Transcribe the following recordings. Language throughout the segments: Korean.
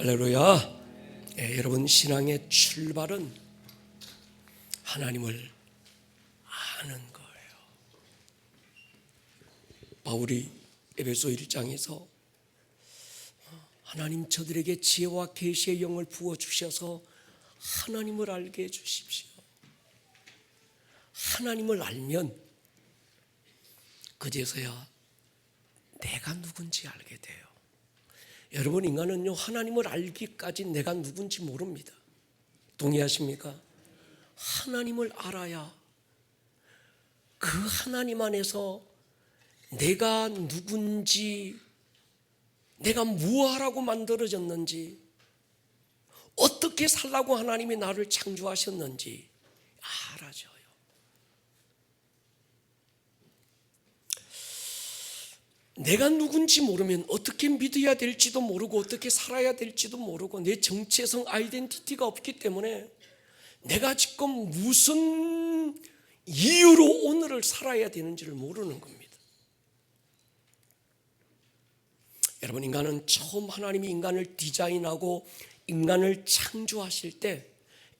할렐루야. 여러분, 신앙의 출발은 하나님을 아는 거예요. 바울이 에베소 1장에서 하나님 저들에게 지혜와 계시의 영을 부어주셔서 하나님을 알게 해주십시오. 하나님을 알면 그제서야 내가 누군지 알게 돼요. 여러분, 인간은요, 하나님을 알기까지 내가 누군지 모릅니다. 동의하십니까? 하나님을 알아야 그 하나님 안에서 내가 누군지, 내가 무엇하라고 만들어졌는지, 어떻게 살라고 하나님이 나를 창조하셨는지 알아져요. 내가 누군지 모르면 어떻게 믿어야 될지도 모르고 어떻게 살아야 될지도 모르고 내 정체성, 아이덴티티가 없기 때문에 내가 지금 무슨 이유로 오늘을 살아야 되는지를 모르는 겁니다. 여러분, 인간은 처음 하나님이 인간을 디자인하고 인간을 창조하실 때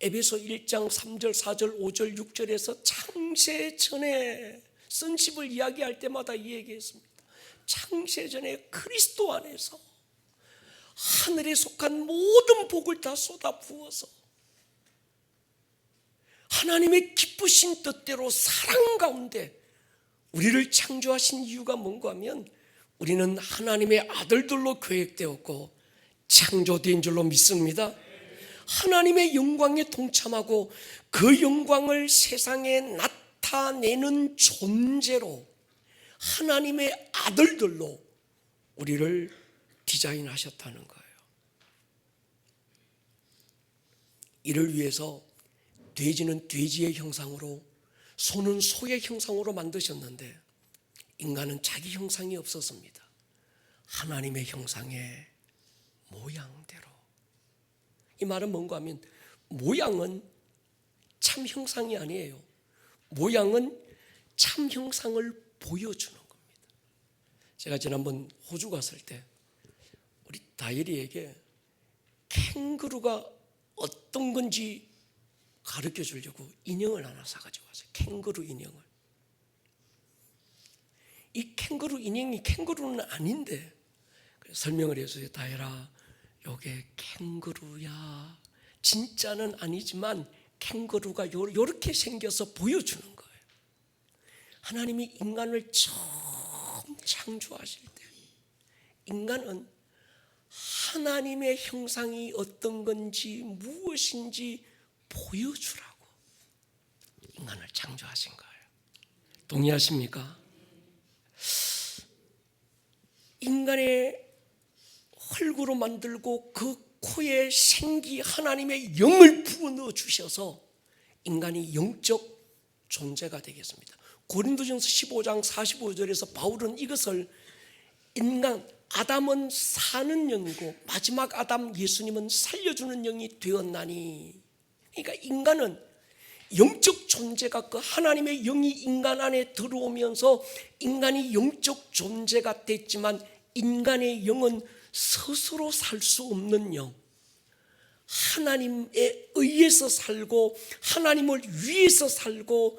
에베소 1장 3절, 4절, 5절, 6절에서 창세 전에 sonship을 이야기할 때마다 이 얘기했습니다. 창세 전에 그리스도 안에서 하늘에 속한 모든 복을 다 쏟아 부어서 하나님의 기쁘신 뜻대로 사랑 가운데 우리를 창조하신 이유가 뭔가 하면 우리는 하나님의 아들들로 계획되었고 창조된 줄로 믿습니다. 하나님의 영광에 동참하고 그 영광을 세상에 나타내는 존재로 하나님의 아들들로 우리를 디자인하셨다는 거예요. 이를 위해서 돼지는 돼지의 형상으로, 소는 소의 형상으로 만드셨는데 인간은 자기 형상이 없었습니다. 하나님의 형상의 모양대로. 이 말은 뭔가 하면 모양은 참 형상이 아니에요. 모양은 참 형상을 보여주는 겁니다. 제가 지난번 호주 갔을 때 우리 다이리에게 캥거루가 어떤 건지 가르쳐 주려고 인형을 하나 사가지고 왔어요. 캥거루 인형을. 이 캥거루 인형이 캥거루는 아닌데 설명을 해줘요. 다혜라, 요게 캥거루야. 진짜는 아니지만 캥거루가 요렇게 생겨서 보여주는 거예요. 하나님이 인간을 처음 창조하실 때 인간은 하나님의 형상이 어떤 건지 무엇인지 보여주라고 인간을 창조하신 거예요. 동의하십니까? 인간의 흙으로 만들고 그 코에 생기 하나님의 영을 부어넣어 주셔서 인간이 영적 존재가 되겠습니다. 고린도전서 15장 45절에서 바울은 이것을 인간 아담은 사는 영이고 마지막 아담 예수님은 살려주는 영이 되었나니, 그러니까 인간은 영적 존재가 그 하나님의 영이 인간 안에 들어오면서 인간이 영적 존재가 됐지만 인간의 영은 스스로 살 수 없는 영, 하나님에 의해서 살고 하나님을 위해서 살고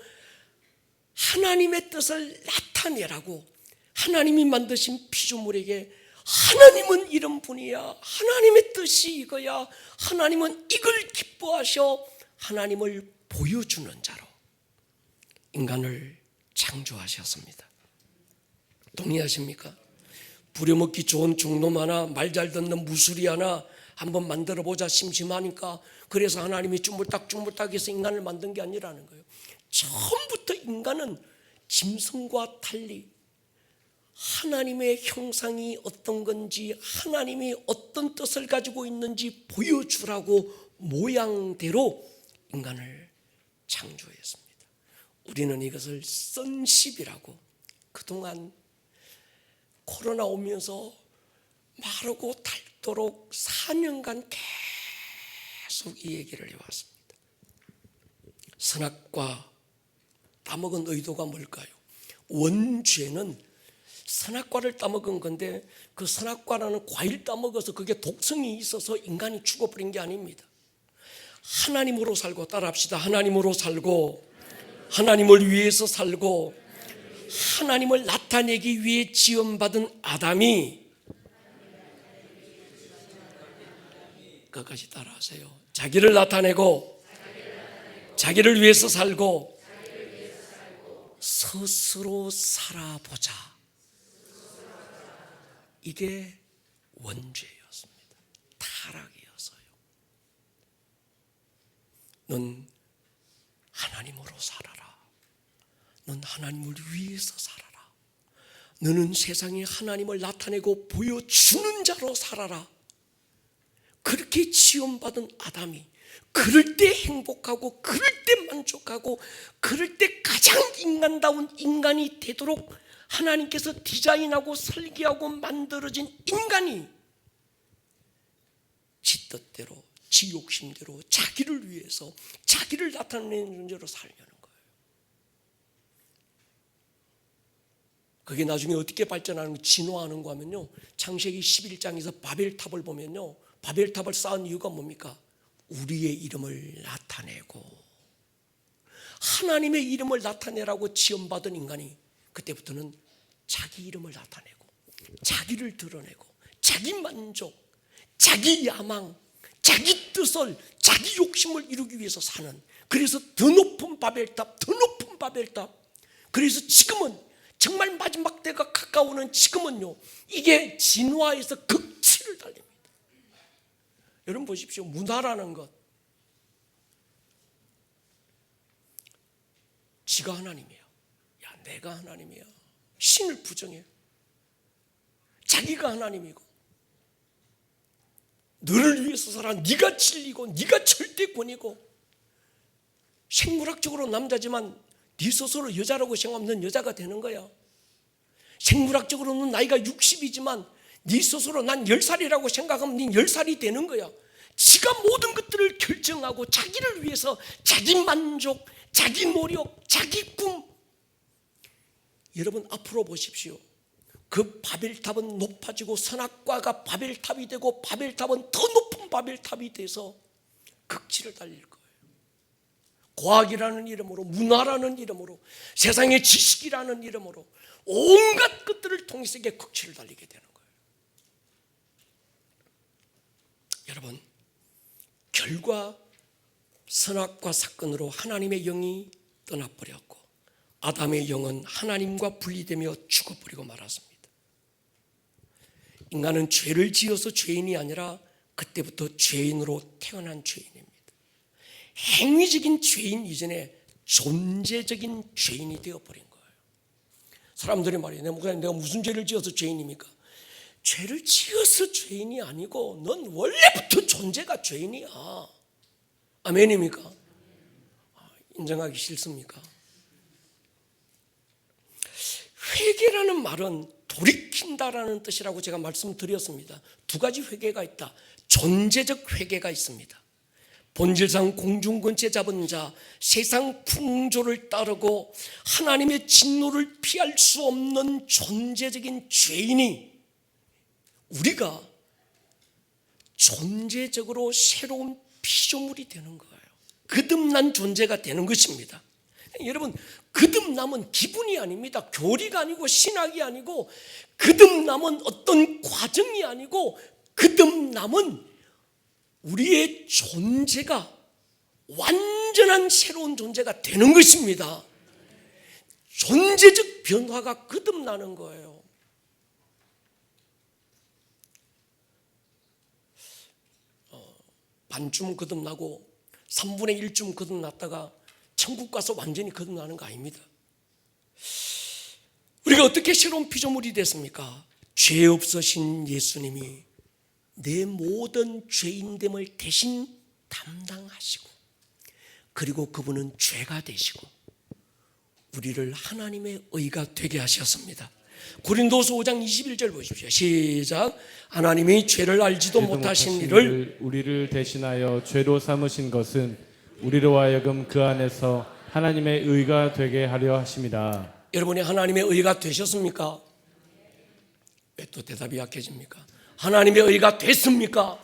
하나님의 뜻을 나타내라고 하나님이 만드신 피조물에게 하나님은 이런 분이야, 하나님의 뜻이 이거야, 하나님은 이걸 기뻐하셔, 하나님을 보여주는 자로 인간을 창조하셨습니다. 동의하십니까? 부려먹기 좋은 중놈 하나, 말 잘 듣는 무수리 하나 한번 만들어보자 심심하니까 그래서 하나님이 쭈물딱쭈물딱 해서 인간을 만든 게 아니라는 거예요. 처음부터 인간은 짐승과 달리 하나님의 형상이 어떤 건지 하나님이 어떤 뜻을 가지고 있는지 보여주라고 모양대로 인간을 창조했습니다. 우리는 이것을 sonship이라고 그동안 코로나 오면서 마르고 닳도록 4년간 계속 이 얘기를 해왔습니다. 선악과 따먹은 의도가 뭘까요? 원죄는 선악과를 따먹은 건데 그 선악과라는 과일 따먹어서 그게 독성이 있어서 인간이 죽어버린 게 아닙니다. 하나님으로 살고, 따라합시다. 하나님으로 살고, 하나님을 위해서 살고, 하나님을 나타내기 위해 지원받은 아담이, 끝까지 따라하세요. 자기를 나타내고 자기를 위해서 살고 스스로 살아보자. 이게 원죄였습니다. 타락이었어요. 넌 하나님으로 살아라. 넌 하나님을 위해서 살아라. 너는 세상에 하나님을 나타내고 보여주는 자로 살아라. 그렇게 지원받은 아담이 그럴 때 행복하고, 그럴 때 만족하고, 그럴 때 가장 인간다운 인간이 되도록 하나님께서 디자인하고 설계하고 만들어진 인간이 지 뜻대로, 지 욕심대로 자기를 위해서, 자기를 나타내는 존재로 살려는 거예요. 그게 나중에 어떻게 발전하는 거, 진화하는 거 하면요, 창세기 11장에서 바벨탑을 보면요, 바벨탑을 쌓은 이유가 뭡니까? 우리의 이름을 나타내고, 하나님의 이름을 나타내라고 지원받은 인간이 그때부터는 자기 이름을 나타내고, 자기를 드러내고, 자기 만족, 자기 야망, 자기 뜻을, 자기 욕심을 이루기 위해서 사는, 그래서 더 높은 바벨탑, 더 높은 바벨탑. 그래서 지금은 정말 마지막 때가 가까우는 지금은요, 이게 진화에서 극치를 달립니다. 여러분 보십시오. 문화라는 것, 지가 하나님이야. 야, 내가 하나님이야. 신을 부정해. 자기가 하나님이고, 너를 위해서 살아. 네가 진리고, 네가 절대권이고. 생물학적으로 남자지만 네 스스로 여자라고 생각하면 넌 여자가 되는 거야. 생물학적으로는 나이가 60이지만 네 스스로 난 10살이라고 생각하면 네 10살이 되는 거야. 지가 모든 것들을 결정하고 자기를 위해서 자기 만족, 자기 노력, 자기 꿈. 여러분 앞으로 보십시오. 그 바벨탑은 높아지고 선악과가 바벨탑이 되고 바벨탑은 더 높은 바벨탑이 돼서 극치를 달릴 거예요. 과학이라는 이름으로, 문화라는 이름으로, 세상의 지식이라는 이름으로 온갖 것들을 통해서 이게 극치를 달리게 되는 거예요. 여러분, 결과 선악과 사건으로 하나님의 영이 떠나버렸고 아담의 영은 하나님과 분리되며 죽어버리고 말았습니다. 인간은 죄를 지어서 죄인이 아니라 그때부터 죄인으로 태어난 죄인입니다. 행위적인 죄인 이전에 존재적인 죄인이 되어버린 거예요. 사람들이 말해요. 내가 무슨 죄를 지어서 죄인입니까? 죄를 지어서 죄인이 아니고 넌 원래부터 존재가 죄인이야. 아멘입니까? 인정하기 싫습니까? 회개라는 말은 돌이킨다라는 뜻이라고 제가 말씀드렸습니다. 두 가지 회개가 있다. 존재적 회개가 있습니다. 본질상 공중권세 잡은 자, 세상 풍조를 따르고 하나님의 진노를 피할 수 없는 존재적인 죄인이 우리가 존재적으로 새로운 피조물이 되는 거예요. 거듭난 존재가 되는 것입니다. 여러분, 거듭남은 기분이 아닙니다. 교리가 아니고 신학이 아니고, 거듭남은 어떤 과정이 아니고, 거듭남은 우리의 존재가 완전한 새로운 존재가 되는 것입니다. 존재적 변화가 거듭나는 거예요. 반쯤 거듭나고 3분의 1쯤 거듭났다가 천국 가서 완전히 거듭나는 거 아닙니다. 우리가 어떻게 새로운 피조물이 됐습니까? 죄 없으신 예수님이 내 모든 죄인됨을 대신 담당하시고, 그리고 그분은 죄가 되시고 우리를 하나님의 의가 되게 하셨습니다. 고린도서 5장 21절 보십시오. 시작. 하나님이 죄를 알지도 못하신 이를 우리를 대신하여 죄로 삼으신 것은 우리로 하여금 그 안에서 하나님의 의가 되게 하려 하심이다. 여러분이 하나님의 의가 되셨습니까? 왜 또 대답이 약해집니까? 하나님의 의가 됐습니까?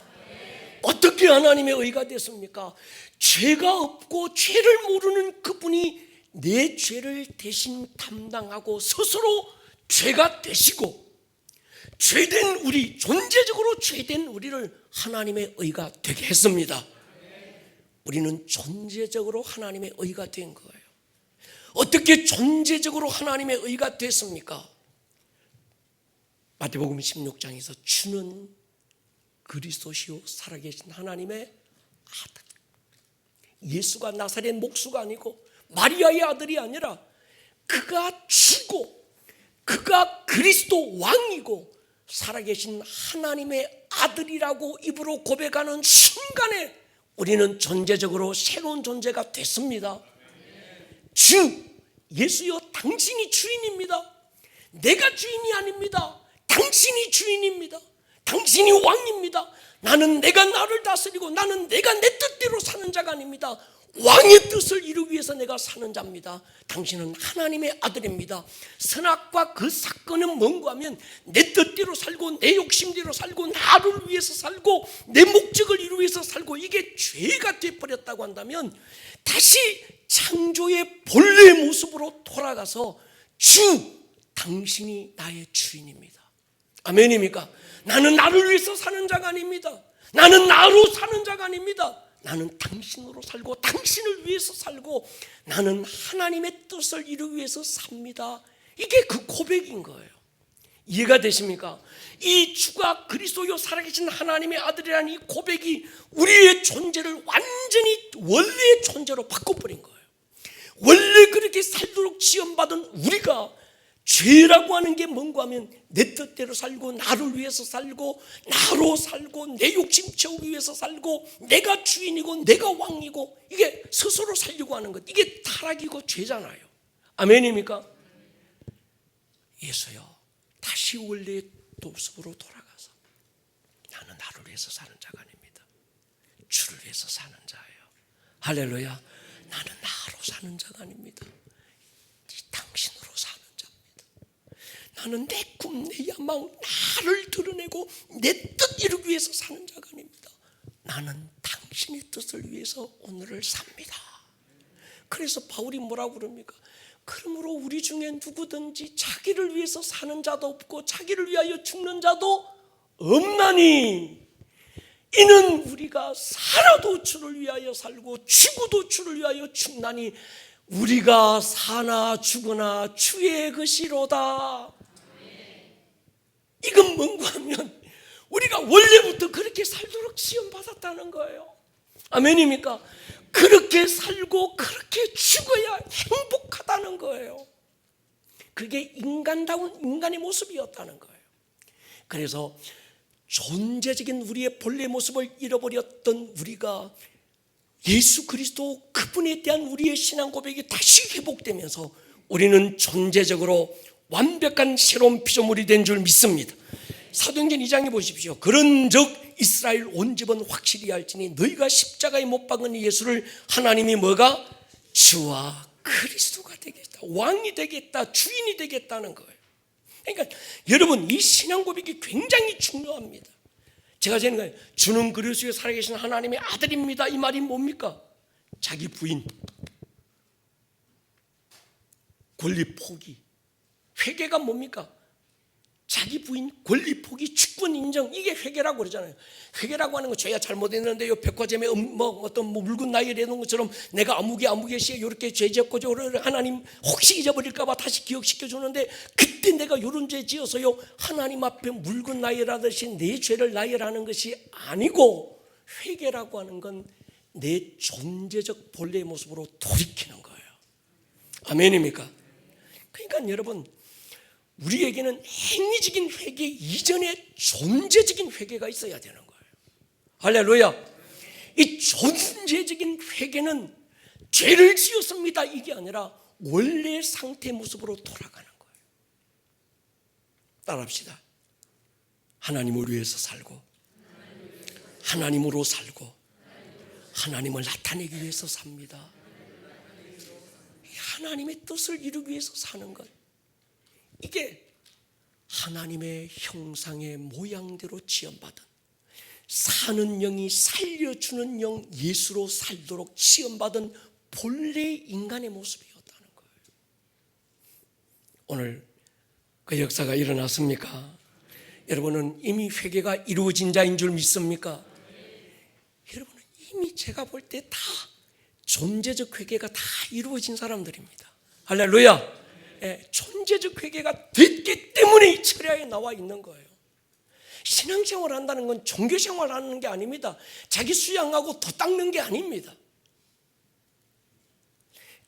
어떻게 하나님의 의가 됐습니까? 죄가 없고 죄를 모르는 그분이 내 죄를 대신 담당하고 스스로 죄가 되시고 죄된 우리, 존재적으로 죄된 우리를 하나님의 의가 되게 했습니다. 우리는 존재적으로 하나님의 의가 된 거예요. 어떻게 존재적으로 하나님의 의가 됐습니까? 마태복음 16장에서 주는 그리스도시요 살아계신 하나님의 아들, 예수가 나사렛 목수가 아니고 마리아의 아들이 아니라 그가 주고 그가 그리스도 왕이고 살아계신 하나님의 아들이라고 입으로 고백하는 순간에 우리는 존재적으로 새로운 존재가 됐습니다. 주 예수여, 당신이 주인입니다. 내가 주인이 아닙니다. 당신이 주인입니다. 당신이 왕입니다. 나는 내가 나를 다스리고 나는 내가 내 뜻대로 사는 자가 아닙니다. 왕의 뜻을 이루기 위해서 내가 사는 자입니다. 당신은 하나님의 아들입니다. 선악과 그 사건은 뭔가 하면 내 뜻대로 살고 내 욕심대로 살고 나를 위해서 살고 내 목적을 이루기 위해서 살고 이게 죄가 되어버렸다고 한다면 다시 창조의 본래의 모습으로 돌아가서 주, 당신이 나의 주인입니다. 아멘입니까? 나는 나를 위해서 사는 자가 아닙니다. 나는 나로 사는 자가 아닙니다. 나는 당신으로 살고 당신을 위해서 살고 나는 하나님의 뜻을 이루기 위해서 삽니다. 이게 그 고백인 거예요. 이해가 되십니까? 이 주가 그리스도요 살아계신 하나님의 아들이라는 이 고백이 우리의 존재를 완전히 원래의 존재로 바꿔버린 거예요. 원래 그렇게 살도록 지원받은 우리가 죄라고 하는 게 뭔가 하면 내 뜻대로 살고 나를 위해서 살고 나로 살고 내 욕심 채우기 위해서 살고 내가 주인이고 내가 왕이고 이게 스스로 살려고 하는 것, 이게 타락이고 죄잖아요. 아멘입니까? 예수여, 다시 원래의 모습으로 돌아가서 나는 나를 위해서 사는 자가 아닙니다. 주를 위해서 사는 자예요. 할렐루야. 나는 나로 사는 자가 아닙니다. 당신으로 사는 자입니다. 나는 내 꿈, 내 야망, 나를 드러내고 내 뜻 이루기 위해서 사는 자가 아닙니다. 나는 당신의 뜻을 위해서 오늘을 삽니다. 그래서 바울이 뭐라고 그럽니까? 그러므로 우리 중에 누구든지 자기를 위해서 사는 자도 없고 자기를 위하여 죽는 자도 없나니 이는 우리가 살아도 주를 위하여 살고 죽어도 주를 위하여 죽나니 우리가 사나 죽으나 주의 것이로다. 이건 뭔가 하면 우리가 원래부터 그렇게 살도록 지원받았다는 거예요. 아멘입니까? 그렇게 살고 그렇게 죽어야 행복하다는 거예요. 그게 인간다운 인간의 모습이었다는 거예요. 그래서 존재적인 우리의 본래 모습을 잃어버렸던 우리가 예수 그리스도 그분에 대한 우리의 신앙 고백이 다시 회복되면서 우리는 존재적으로 완벽한 새로운 피조물이 된 줄 믿습니다. 사도행전 2장에 보십시오. 그런즉 이스라엘 온 집은 확실히 알지니 너희가 십자가에 못 박은 예수를 하나님이 뭐가? 주와 그리스도가 되겠다, 왕이 되겠다, 주인이 되겠다는 거예요. 그러니까 여러분, 이 신앙 고백이 굉장히 중요합니다. 제가 생각해요. 주는 그리스도에 살아계신 하나님의 아들입니다. 이 말이 뭡니까? 자기 부인 권리 포기. 회개가 뭡니까? 자기 부인 권리 포기, 주권 인정, 이게 회개라고 그러잖아요. 회개라고 하는 거 죄야 잘못했는데 요 백화점에 어떤 물건 나열해 놓은 것처럼 내가 아무개 씨에 이렇게 죄 지었고 하나님 혹시 잊어버릴까 봐 다시 기억시켜 주는데 그때 내가 이런 죄 지어서요 하나님 앞에 물건 나열하듯이 내 죄를 나열하는 것이 아니고 회개라고 하는 건 내 존재적 본래의 모습으로 돌이키는 거예요. 아멘입니까? 그러니까 여러분, 우리에게는 행위적인 회개 이전에 존재적인 회개가 있어야 되는 거예요. 할렐루야. 이 존재적인 회개는 죄를 지었습니다 이게 아니라 원래의 상태 모습으로 돌아가는 거예요. 따라합시다. 하나님을 위해서 살고 하나님으로 살고 하나님을 나타내기 위해서 삽니다. 하나님의 뜻을 이루기 위해서 사는 것, 이게 하나님의 형상의 모양대로 지음받은 사는 영이 살려주는 영 예수로 살도록 지음받은 본래 인간의 모습이었다는 거예요. 오늘 그 역사가 일어났습니까? 여러분은 이미 회개가 이루어진 자인 줄 믿습니까? 여러분은 이미 제가 볼 때 다 존재적 회개가 다 이루어진 사람들입니다. 할렐루야. 존재적 회개가 됐기 때문에 이 철야에 나와 있는 거예요. 신앙생활 한다는 건 종교생활 하는 게 아닙니다. 자기 수양하고 더 닦는 게 아닙니다.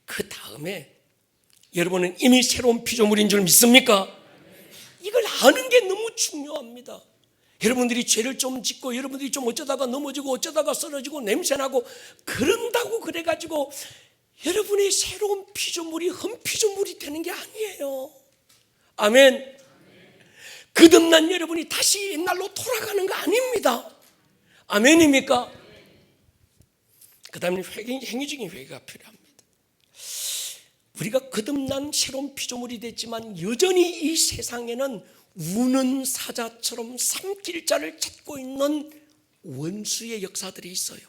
그 다음에 여러분은 이미 새로운 피조물인 줄 믿습니까? 이걸 아는 게 너무 중요합니다. 여러분들이 죄를 좀 짓고 여러분들이 좀 어쩌다가 넘어지고 어쩌다가 쓰러지고 냄새나고 그런다고 그래가지고 여러분의 새로운 피조물이 흠피조물이 되는 게 아니에요. 아멘. 거듭난 여러분이 다시 옛날로 돌아가는 거 아닙니다. 아멘입니까? 그 다음에 행위적인 회개가 필요합니다. 우리가 거듭난 새로운 피조물이 됐지만 여전히 이 세상에는 우는 사자처럼 삼킬 자를 찾고 있는 원수의 역사들이 있어요.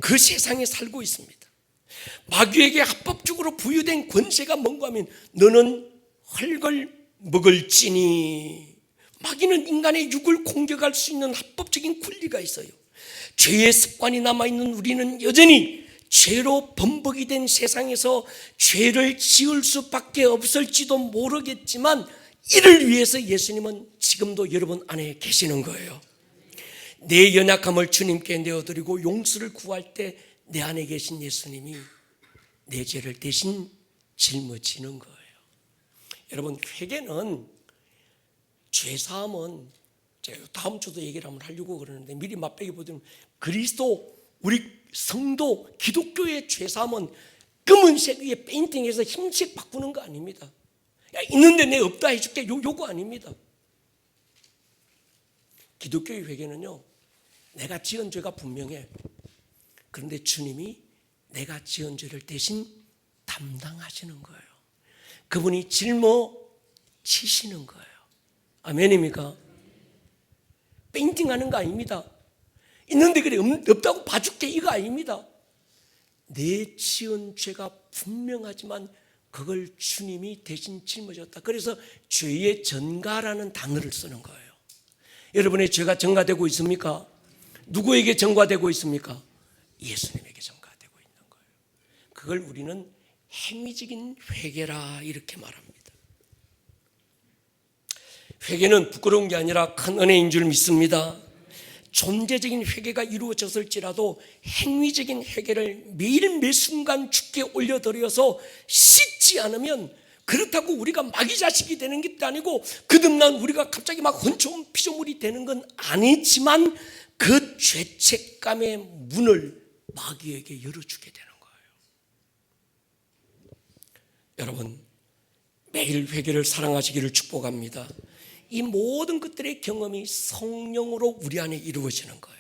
그 세상에 살고 있습니다. 마귀에게 합법적으로 부여된 권세가 뭔가 하면 너는 흙을 먹을지니, 마귀는 인간의 육을 공격할 수 있는 합법적인 권리가 있어요. 죄의 습관이 남아있는 우리는 여전히 죄로 범벅이 된 세상에서 죄를 지을 수밖에 없을지도 모르겠지만 이를 위해서 예수님은 지금도 여러분 안에 계시는 거예요. 내 연약함을 주님께 내어드리고 용서를 구할 때 내 안에 계신 예수님이 내 죄를 대신 짊어지는 거예요. 여러분, 회개는, 죄사함은 제가 다음 주도 얘기를 한번 하려고 그러는데 미리 맛보기 보면 그리스도, 우리 성도, 기독교의 죄사함은 검은색 위에 페인팅해서 흰색 바꾸는 거 아닙니다. 야, 있는데 내 없다 해줄게, 요거 아닙니다. 기독교의 회개는요, 내가 지은 죄가 분명해. 그런데 주님이 내가 지은 죄를 대신 담당하시는 거예요. 그분이 짊어지시는 거예요. 아멘입니까? 페인팅하는 거 아닙니다. 있는데 그래 없다고 봐줄게 이거 아닙니다. 내 지은 죄가 분명하지만 그걸 주님이 대신 짊어졌다. 그래서 죄의 전가라는 단어를 쓰는 거예요. 여러분의 죄가 전가되고 있습니까? 누구에게 전가되고 있습니까? 예수님에게 전가되고 있는 거예요. 그걸 우리는 행위적인 회개라 이렇게 말합니다. 회개는 부끄러운 게 아니라 큰 은혜인 줄 믿습니다. 존재적인 회개가 이루어졌을지라도 행위적인 회개를 매일 매 순간 주께 올려드려서 씻지 않으면, 그렇다고 우리가 마귀 자식이 되는 게 아니고 거듭난 우리가 갑자기 막 헌초한 피조물이 되는 건 아니지만 그 죄책감의 문을 마귀에게 열어주게 되는 거예요. 여러분, 매일 회개를 사랑하시기를 축복합니다. 이 모든 것들의 경험이 성령으로 우리 안에 이루어지는 거예요.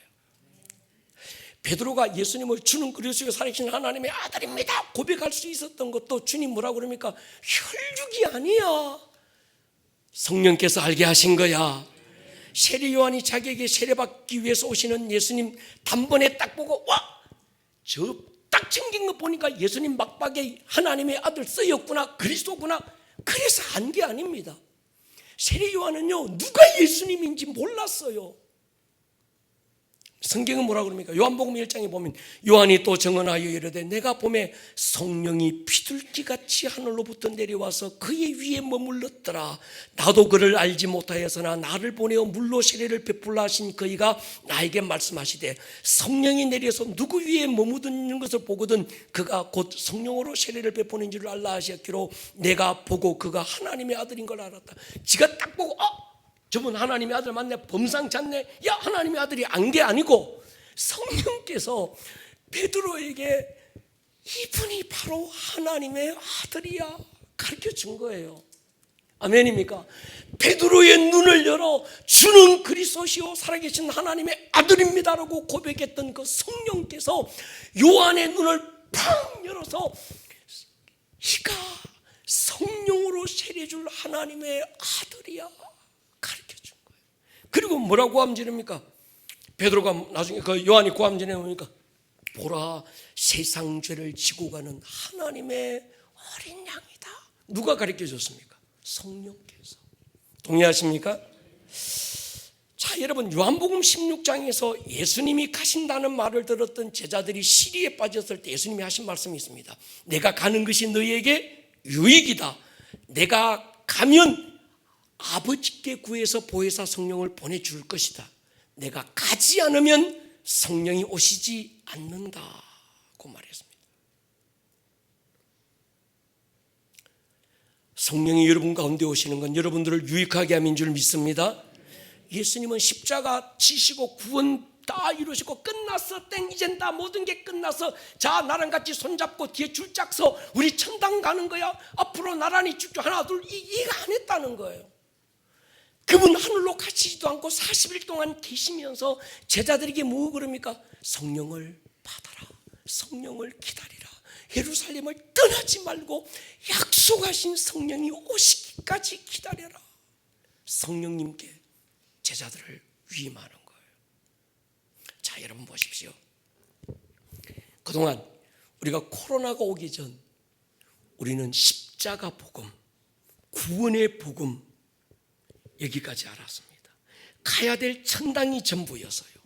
베드로가 예수님을 주는 그리스도의 살아계신 하나님의 아들입니다 고백할 수 있었던 것도 주님 뭐라고 그럽니까? 혈육이 아니야, 성령께서 알게 하신 거야. 세례 요한이 자기에게 세례받기 위해서 오시는 예수님 단번에 딱 보고 와, 저 딱 생긴 거 보니까 예수님 막박에 하나님의 아들 쓰였구나, 그리스도구나, 그래서 안 게 아닙니다. 세례 요한은요, 누가 예수님인지 몰랐어요. 성경은 뭐라 그럽니까? 요한복음 1장에 보면 요한이 또 증언하여 이르되 내가 보매 성령이 비둘기같이 하늘로부터 내려와서 그의 위에 머물렀더라. 나도 그를 알지 못하였으나 나를 보내어 물로 세례를 베풀라 하신 그이가 나에게 말씀하시되 성령이 내려서 누구 위에 머무르는 것을 보거든 그가 곧 성령으로 세례를 베푸는 줄 알라 하셨기로 내가 보고 그가 하나님의 아들인 걸 알았다. 지가 딱 보고 저분 하나님의 아들 맞네, 범상치 않네, 야 하나님의 아들이 안 게 아니고 성령께서 베드로에게 이분이 바로 하나님의 아들이야 가르쳐 준 거예요. 아멘입니까? 베드로의 눈을 열어 주는 그리스도시요 살아계신 하나님의 아들입니다라고 고백했던 그 성령께서 요한의 눈을 팡 열어서 이가 성령으로 세례줄 하나님의 아들이야 그리고 뭐라고 함지릅니까? 베드로가 나중에 그 요한이 고함전에 보니까 보라, 세상 죄를 지고 가는 하나님의 어린 양이다. 누가 가르쳐 줬습니까? 성령께서. 동의하십니까? 자, 여러분, 요한복음 16장에서 예수님이 가신다는 말을 들었던 제자들이 시리에 빠졌을 때 예수님이 하신 말씀이 있습니다. 내가 가는 것이 너희에게 유익이다. 내가 가면 아버지께 구해서 보혜사 성령을 보내줄 것이다. 내가 가지 않으면 성령이 오시지 않는다고 말했습니다. 성령이 여러분 가운데 오시는 건 여러분들을 유익하게 함인 줄 믿습니다. 예수님은 십자가 지시고 구원 다 이루시고 끝났어, 땡, 이젠 다 모든 게 끝났어, 자 나랑 같이 손잡고 뒤에 줄짝 서 우리 천당 가는 거야, 앞으로 나란히 쭉쭉 하나 둘 이거 안 했다는 거예요. 그분 하늘로 가시지도 않고 40일 동안 계시면서 제자들에게 뭐 그럽니까? 성령을 받아라, 성령을 기다리라, 예루살렘을 떠나지 말고 약속하신 성령이 오시기까지 기다려라. 성령님께 제자들을 위임하는 거예요. 자, 여러분 보십시오. 그동안 우리가 코로나가 오기 전 우리는 십자가 복음, 구원의 복음 여기까지 알았습니다. 가야 될 천당이 전부여서요.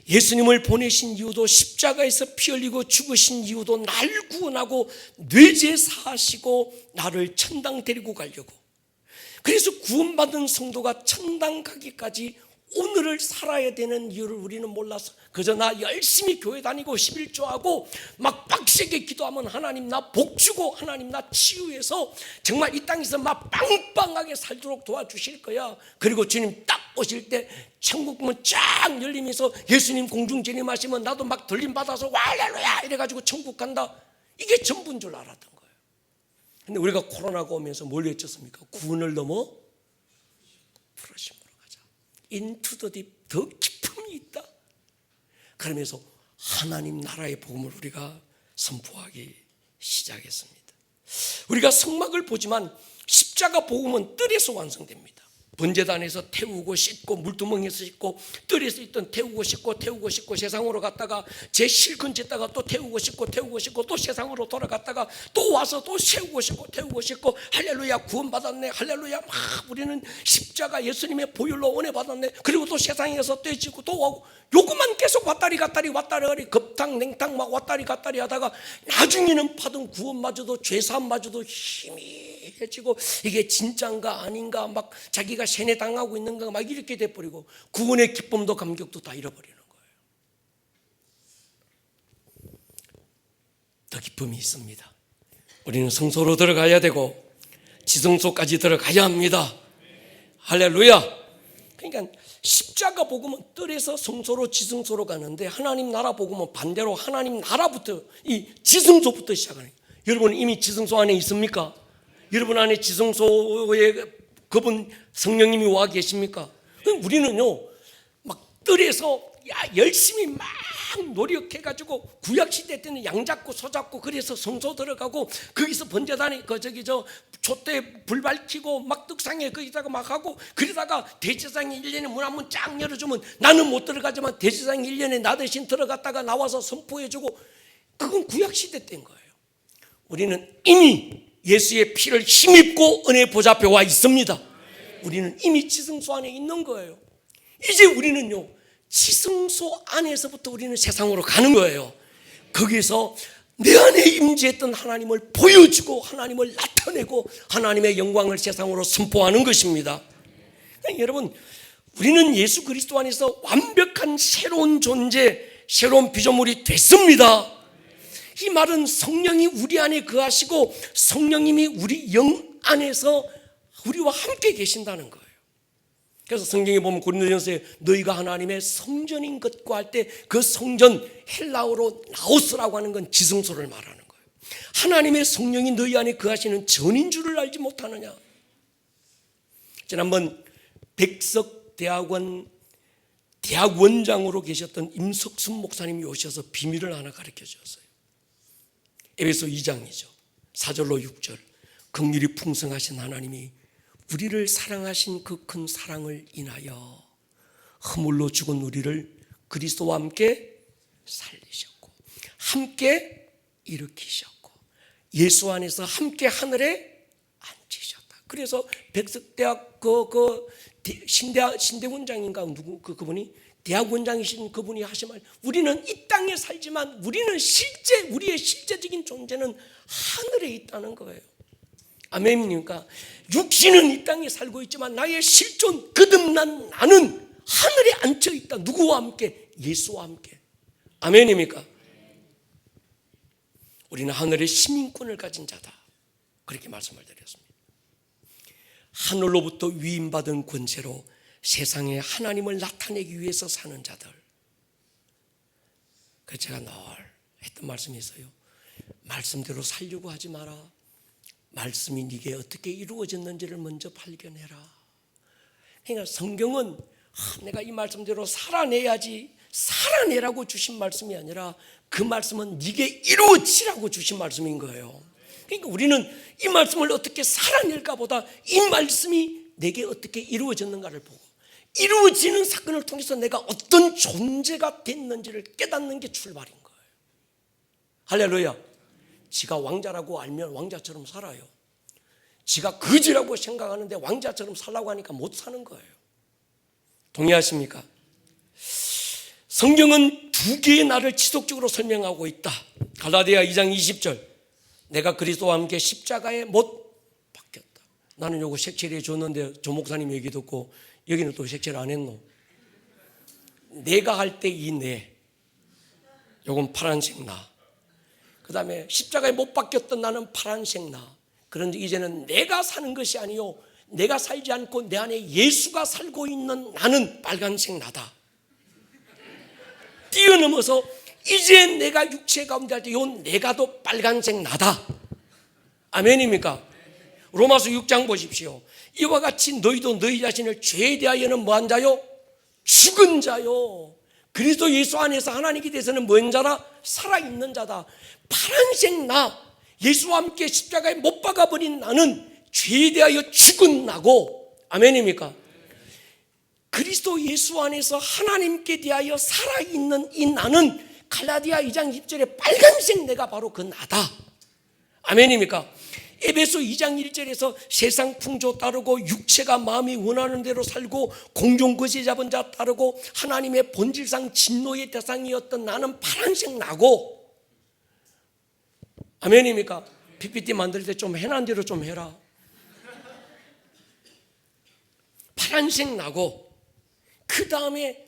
예수님을 보내신 이유도, 십자가에서 피 흘리고 죽으신 이유도 날 구원하고 뇌제 사하시고 나를 천당 데리고 가려고. 그래서 구원받은 성도가 천당 가기까지 오늘을 살아야 되는 이유를 우리는 몰라서 그저 나 열심히 교회 다니고 11조하고 막 빡세게 기도하면 하나님 나 복 주고 하나님 나 치유해서 정말 이 땅에서 막 빵빵하게 살도록 도와주실 거야. 그리고 주님 딱 오실 때 천국 문 쫙 열리면서 예수님 공중 재림하시면 나도 막 들림 받아서 할렐루야 이래가지고 천국 간다. 이게 전부인 줄 알았던 거예요. 근데 우리가 코로나가 오면서 뭘 외쳤습니까? 구원을 넘어 부르심으로 가자. Into the deep, 더 깊음이 있다. 그러면서 하나님 나라의 복음을 우리가 선포하기 시작했습니다. 우리가 성막을 보지만 십자가 복음은 뜰에서 완성됩니다. 번제단에서 태우고 씻고 물두멍에서 씻고 뜰에서 있던 태우고 씻고 세상으로 갔다가 제 실컷 짓다가 또 태우고 씻고 또 세상으로 돌아갔다가 또 와서 또 세우고 씻고 할렐루야 구원 받았네, 할렐루야 막 우리는 십자가 예수님의 보혈로 은혜 받았네. 그리고 또 세상에서 떼지고 또 오고 요것만 계속 왔다리 급탕 냉탕 막 왔다리 갔다리 하다가 나중에는 받은 구원마저도 죄사함마저도 희미해지고 이게 진짜인가 아닌가 막 자기가 세뇌당하고 있는가 막 이렇게 돼버리고 구원의 기쁨도 감격도 다 잃어버리는 거예요. 더 기쁨이 있습니다. 우리는 성소로 들어가야 되고 지성소까지 들어가야 합니다. 할렐루야. 그러니까 십자가 복음은 뜰에서 성소로 지성소로 가는데 하나님 나라 복음은 반대로 하나님 나라부터 이 지성소부터 시작하는 거예요. 여러분 이미 지성소 안에 있습니까? 여러분 안에 지성소에 그분 성령님이 와 계십니까? 우리는요 막 뜰에서 열심히 막 노력해가지고 구약시대 때는 양잡고 소잡고 그래서 성소 들어가고 거기서 번제단에 촛대 불 밝히고 막 떡상에 거기다가 막 하고 그러다가 대제사장이 1년에 문 한 문 쫙 열어주면 나는 못 들어가지만 대제사장이 1년에 나 대신 들어갔다가 나와서 선포해주고 그건 구약시대 때인 거예요. 우리는 이미 예수의 피를 힘입고 은혜 보좌 앞에 와 있습니다. 우리는 이미 지성소 안에 있는 거예요. 이제 우리는요 지성소 안에서부터 우리는 세상으로 가는 거예요. 거기서 내 안에 임재했던 하나님을 보여주고 하나님을 나타내고 하나님의 영광을 세상으로 선포하는 것입니다. 여러분 우리는 예수 그리스도 안에서 완벽한 새로운 존재, 새로운 피조물이 됐습니다. 이 말은 성령이 우리 안에 거하시고 성령님이 우리 영 안에서 우리와 함께 계신다는 거예요. 그래서 성경에 보면 고린도전서에 너희가 하나님의 성전인 것과 할 때 그 성전 헬라어로 나오스라고 하는 건 지성소를 말하는 거예요. 하나님의 성령이 너희 안에 거하시는 전인 줄을 알지 못하느냐. 지난번 백석대학원 대학원장으로 계셨던 임석순 목사님이 오셔서 비밀을 하나 가르쳐 주셨어요. 에베소 2장이죠. 4절로 6절. 긍휼이 풍성하신 하나님이 우리를 사랑하신 그 큰 사랑을 인하여 허물로 죽은 우리를 그리스도와 함께 살리셨고 함께 일으키셨고 예수 안에서 함께 하늘에 앉히셨다. 그래서 백석대학 신대원장인가 누구 그분이 대학원장이신 그분이 하신 말, 우리는 이 땅에 살지만 우리는 실제 우리의 실제적인 존재는 하늘에 있다는 거예요. 아멘입니까? 육신은 이 땅에 살고 있지만 나의 실존 거듭난 나는 하늘에 앉혀 있다. 누구와 함께? 예수와 함께. 아멘입니까? 우리는 하늘의 시민권을 가진 자다. 그렇게 말씀을 드렸습니다. 하늘로부터 위임받은 권세로 세상에 하나님을 나타내기 위해서 사는 자들. 그래서 제가 늘 했던 말씀이 있어요. 말씀대로 살려고 하지 마라. 말씀이 네게 어떻게 이루어졌는지를 먼저 발견해라. 그러니까 성경은 내가 이 말씀대로 살아내야지, 살아내라고 주신 말씀이 아니라 그 말씀은 네게 이루어지라고 주신 말씀인 거예요. 그러니까 우리는 이 말씀을 어떻게 살아낼까 보다 이 말씀이 내게 어떻게 이루어졌는가를 보고 이루어지는 사건을 통해서 내가 어떤 존재가 됐는지를 깨닫는 게 출발인 거예요. 할렐루야. 지가 왕자라고 알면 왕자처럼 살아요. 지가 거지라고 생각하는데 왕자처럼 살라고 하니까 못 사는 거예요. 동의하십니까? 성경은 두 개의 나를 지속적으로 설명하고 있다. 갈라디아 2장 20절, 내가 그리스도와 함께 십자가에 못 박혔다. 나는 요거 색칠해 줬는데 조 목사님 얘기 듣고 여기는 또 색칠 안 했노? 내가 할 때 이 내, 요건 파란색 나. 그 다음에 십자가에 못 박혔던 나는 파란색 나. 그런데 이제는 내가 사는 것이 아니요, 내가 살지 않고 내 안에 예수가 살고 있는 나는 빨간색 나다. 뛰어넘어서 이제 내가 육체 가운데 할 때 요 내가도 빨간색 나다. 아멘입니까? 로마서 6장 보십시오. 이와 같이 너희도 너희 자신을 죄에 대하여는 뭐한 자요? 죽은 자요. 그리스도 예수 안에서 하나님께 대해서는 뭐한 자라? 살아있는 자다. 파란색 나, 예수와 함께 십자가에 못 박아버린 나는 죄에 대하여 죽은 나고, 아멘입니까? 그리스도 예수 안에서 하나님께 대하여 살아있는 이 나는 갈라디아 2장 10절에 빨간색 내가 바로 그 나다. 아멘입니까? 에베소 2장 1절에서 세상 풍조 따르고 육체가 마음이 원하는 대로 살고 공중 거지 잡은 자 따르고 하나님의 본질상 진노의 대상이었던 나는 파란색 나고, 아멘입니까? PPT 만들 때 좀 해난 대로 좀 해라. 파란색 나고, 그 다음에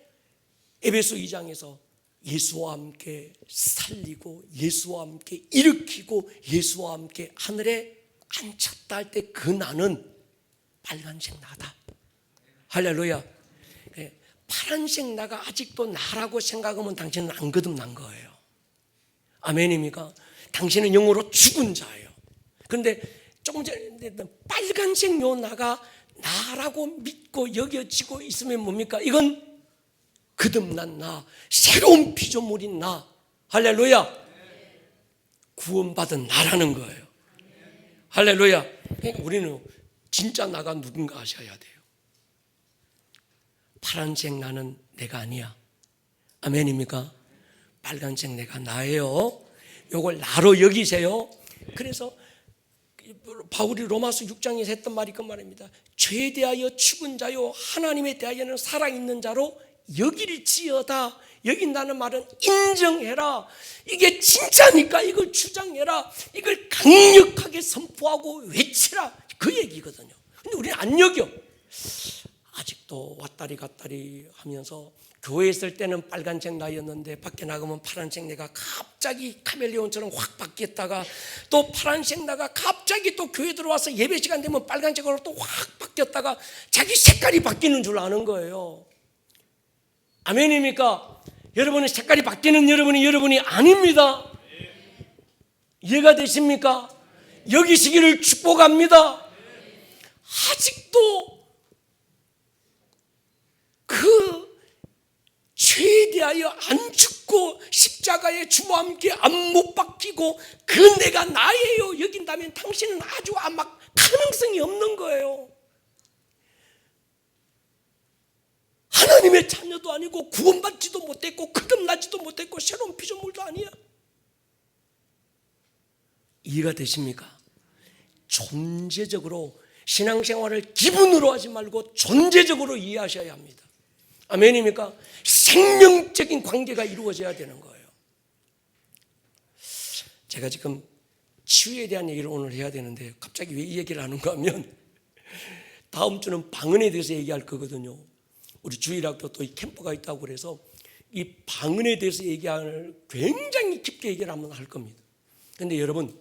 에베소 2장에서 예수와 함께 살리고 예수와 함께 일으키고 예수와 함께 하늘에 앉혔다 할 때 그 나는 빨간색 나다. 할렐루야. 파란색 나가 아직도 나라고 생각하면 당신은 안 거듭난 거예요. 아멘입니까? 당신은 영으로 죽은 자예요. 그런데 조금 전에 빨간색 요 나가 나라고 믿고 여겨지고 있으면 뭡니까? 이건 거듭난 나, 새로운 피조물인 나, 할렐루야, 구원받은 나라는 거예요. 할렐루야. 그러니까 우리는 진짜 나가 누군가 아셔야 돼요. 파란색 나는 내가 아니야. 아멘입니까? 빨간색 내가 나예요. 요걸 나로 여기세요. 그래서 바울이 로마서 6장에서 했던 말이 그 말입니다. 죄에 대하여 죽은 자요 하나님에 대하여는 살아있는 자로 여길지어다. 여긴다는 말은 인정해라. 이게 진짜니까 이걸 주장해라. 이걸 강력하게 선포하고 외치라. 그 얘기거든요. 근데 우리는 안 여겨. 아직도 왔다리 갔다리 하면서 교회에 있을 때는 빨간색 나였는데 밖에 나가면 파란색 내가 갑자기 카멜레온처럼 확 바뀌었다가 또 파란색 나가 갑자기 또 교회 들어와서 예배 시간 되면 빨간색으로 또 확 바뀌었다가 자기 색깔이 바뀌는 줄 아는 거예요. 아멘입니까? 여러분의 색깔이 바뀌는 여러분이 아닙니다. 이해가 되십니까? 여기시기를 축복합니다. 아직도 그 죄에 대하여 안 죽고 십자가의 주와 함께 안 못 박히고 그 내가 나예요 여긴다면 당신은 아주 아마 가능성이 없는 거예요. 하나님의 자녀 자녀도 아니고 구원받지도 못했고 거듭나지도 못했고 새로운 피조물도 아니야. 이해가 되십니까? 존재적으로 신앙생활을 기분으로 하지 말고 존재적으로 이해하셔야 합니다. 아멘입니까? 생명적인 관계가 이루어져야 되는 거예요. 제가 지금 치유에 대한 얘기를 오늘 해야 되는데 갑자기 왜 이 얘기를 하는가 하면 다음 주는 방언에 대해서 얘기할 거거든요. 우리 주일학교 또 이 캠프가 있다고 그래서 이 방언에 대해서 얘기할 굉장히 깊게 얘기를 한번 할 겁니다. 그런데 여러분,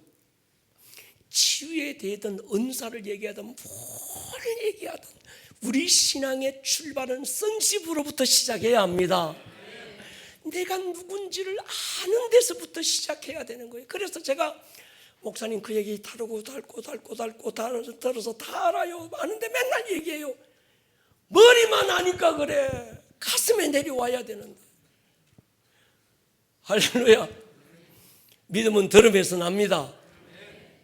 치유에 대해든 은사를 얘기하든 뭘 얘기하든 우리 신앙의 출발은 선십으로부터 시작해야 합니다. 내가 누군지를 아는 데서부터 시작해야 되는 거예요. 그래서 제가 목사님 그 얘기 다르고 들어서 다 알아요. 아는데 맨날 얘기해요. 머리만 아니까 그래. 가슴에 내려와야 되는데. 할렐루야. 믿음은 들음에서 납니다.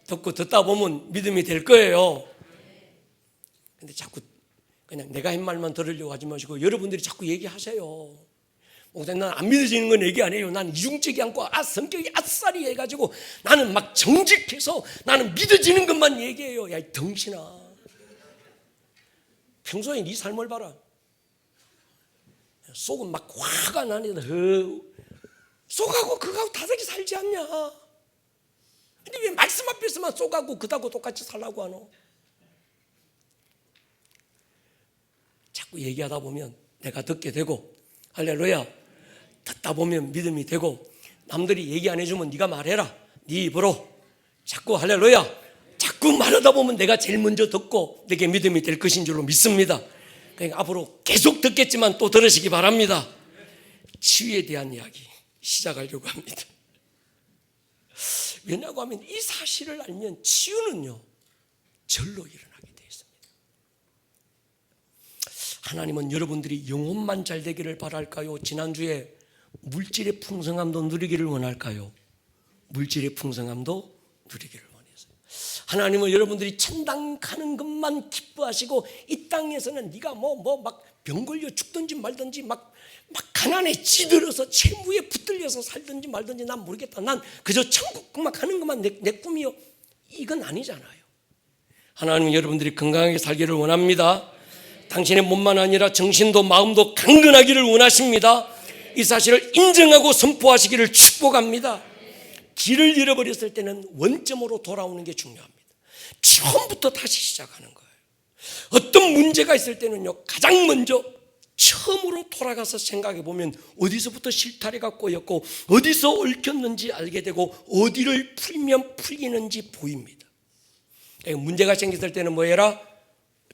듣고 듣다 보면 믿음이 될 거예요. 근데 자꾸 그냥 내가 한 말만 들으려고 하지 마시고 여러분들이 자꾸 얘기하세요. 목사님, 난 안 믿어지는 건 얘기 안 해요. 난 이중적이 않고 성격이 아싸리 해가지고 나는 막 정직해서 나는 믿어지는 것만 얘기해요. 야, 이 덩신아. 평소에 네 삶을 봐라. 속은 막 화가 나는데 속하고 그거하고 다르게 살지 않냐. 근데 왜 말씀 앞에서만 속하고 그하고 똑같이 살라고 하노? 자꾸 얘기하다 보면 내가 듣게 되고, 할렐루야, 듣다 보면 믿음이 되고, 남들이 얘기 안 해주면 네가 말해라. 네 입으로 자꾸 할렐루야, 자꾸 말하다 보면 내가 제일 먼저 듣고 내게 믿음이 될 것인 줄로 믿습니다. 그러니까 앞으로 계속 듣겠지만 또 들으시기 바랍니다. 치유에 대한 이야기 시작하려고 합니다. 왜냐고 하면 이 사실을 알면 치유는요 절로 일어나게 되어 있습니다. 하나님은 여러분들이 영혼만 잘 되기를 바랄까요? 지난주에 물질의 풍성함도 누리기를 원할까요? 물질의 풍성함도 누리기를 원해서요. 하나님은 여러분들이 천당 가는 것만 기뻐하시고 이 땅에서는 네가 막 병 걸려 죽든지 말든지 막 가난에 찌들어서 채무에 붙들려서 살든지 말든지 난 모르겠다. 난 그저 천국만 가는 것만 내 꿈이요. 이건 아니잖아요. 하나님은 여러분들이 건강하게 살기를 원합니다. 당신의 몸만 아니라 정신도 마음도 강건하기를 원하십니다. 이 사실을 인정하고 선포하시기를 축복합니다. 길을 잃어버렸을 때는 원점으로 돌아오는 게 중요합니다. 처음부터 다시 시작하는 거예요. 어떤 문제가 있을 때는요, 가장 먼저 처음으로 돌아가서 생각해 보면 어디서부터 실타래가 꼬였고 어디서 얽혔는지 알게 되고 어디를 풀면 풀리는지 보입니다. 문제가 생겼을 때는 뭐 해라?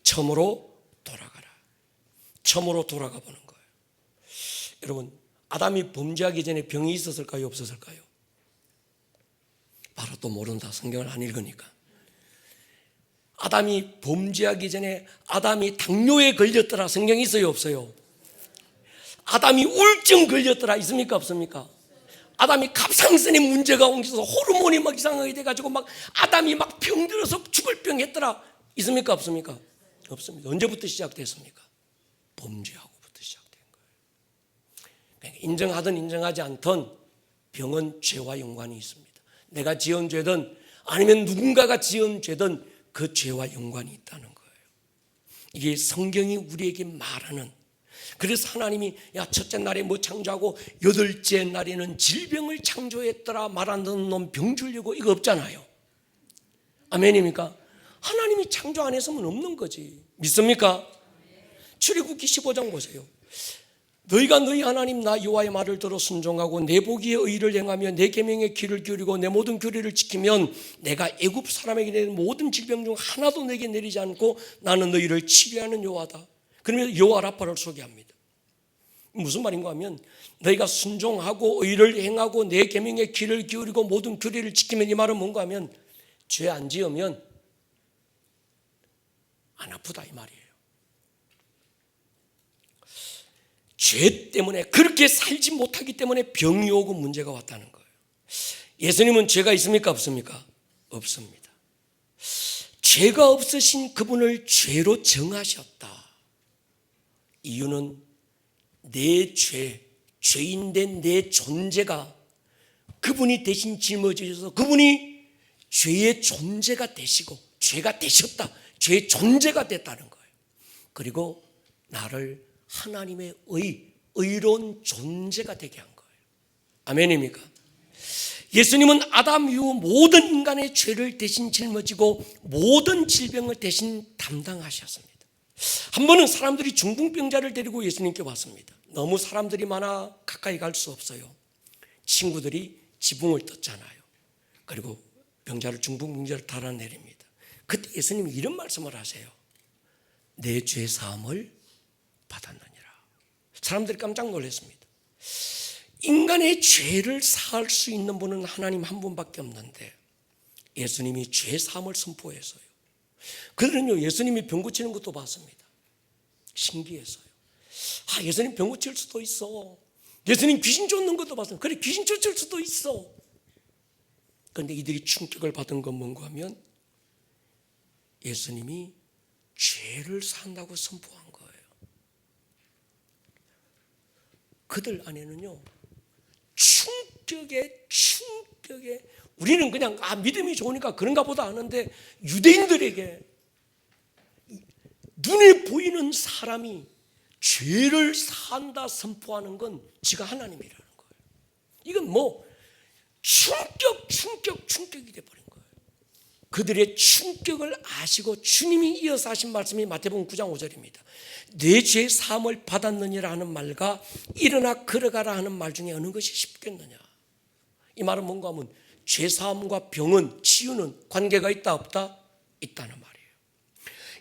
처음으로 돌아가라. 처음으로 돌아가 보는 거예요. 여러분, 아담이 범죄하기 전에 병이 있었을까요? 없었을까요? 바로 또 모른다. 성경을 안 읽으니까. 아담이 범죄하기 전에 아담이 당뇨에 걸렸더라. 성경이 있어요? 없어요? 아담이 우울증 걸렸더라. 있습니까? 없습니까? 아담이 갑상선에 문제가 옮겨서 호르몬이 막 이상하게 돼가지고 막 아담이 막 병들어서 죽을 병 했더라. 있습니까? 없습니까? 없습니다. 언제부터 시작됐습니까? 범죄하고부터 시작된 거예요. 그러니까 인정하든 인정하지 않든 병은 죄와 연관이 있습니다. 내가 지은 죄든 아니면 누군가가 지은 죄든 그 죄와 연관이 있다는 거예요. 이게 성경이 우리에게 말하는, 그래서 하나님이 야 첫째 날에 뭐 창조하고 여덟째 날에는 질병을 창조했더라 말하는 놈 병 주려고 이거 없잖아요. 아멘입니까? 하나님이 창조 안 했으면 없는 거지. 믿습니까? 출애굽기 15장 보세요. 너희가 너희 하나님 나 여호와의 말을 들어 순종하고 내 보기에 의를 행하며 내 계명에 귀를 기울이고 내 모든 규례를 지키면 내가 애굽 사람에게 내린 모든 질병 중 하나도 내게 내리지 않고 나는 너희를 치료하는 여호와다. 그러면서 여호와 라파를 소개합니다. 무슨 말인가 하면 너희가 순종하고 의를 행하고 내 계명에 귀를 기울이고 모든 규례를 지키면, 이 말은 뭔가 하면 죄 안 지으면 안 아프다 이 말이에요. 죄 때문에 그렇게 살지 못하기 때문에 병이 오고 문제가 왔다는 거예요. 예수님은 죄가 있습니까? 없습니까? 없습니다. 죄가 없으신 그분을 죄로 정하셨다. 이유는 내 죄인된 내 존재가 그분이 대신 짊어지셔서 그분이 죄의 존재가 되시고 죄가 되셨다. 죄의 존재가 됐다는 거예요. 그리고 나를 하나님의 의로운 존재가 되게 한 거예요. 아멘입니까? 예수님은 아담 이후 모든 인간의 죄를 대신 짊어지고 모든 질병을 대신 담당하셨습니다. 한 번은 사람들이 중풍병자를 데리고 예수님께 왔습니다. 너무 사람들이 많아 가까이 갈 수 없어요. 친구들이 지붕을 떴잖아요. 그리고 중풍병자를 달아내립니다. 그때 예수님이 이런 말씀을 하세요. 내 죄 사함을 받았느니라. 사람들이 깜짝 놀랐습니다. 인간의 죄를 사할 수 있는 분은 하나님 한 분밖에 없는데 예수님이 죄 사함을 선포해서요. 그들은요, 예수님이 병 고치는 것도 봤습니다. 신기해서요. 예수님 병 고칠 수도 있어. 예수님 귀신 쫓는 것도 봤습니다. 그래, 귀신 쫓을 수도 있어. 그런데 이들이 충격을 받은 건 뭔가 하면 예수님이 죄를 산다고 선포한 거예요. 그들 안에는요, 충격에 우리는 그냥 믿음이 좋으니까 그런가 보다 하는데 유대인들에게 눈에 보이는 사람이 죄를 산다 선포하는 건 지가 하나님이라는 거예요. 이건 충격이 돼버린 거예요. 그들의 충격을 아시고 주님이 이어서 하신 말씀이 마태복음 9장 5절입니다. 내 죄 사함을 받았느니라 하는 말과 일어나 걸어가라 하는 말 중에 어느 것이 쉽겠느냐. 이 말은 뭔가 하면 죄 사함과 병은 치유는 관계가 있다 없다? 있다는 말이에요.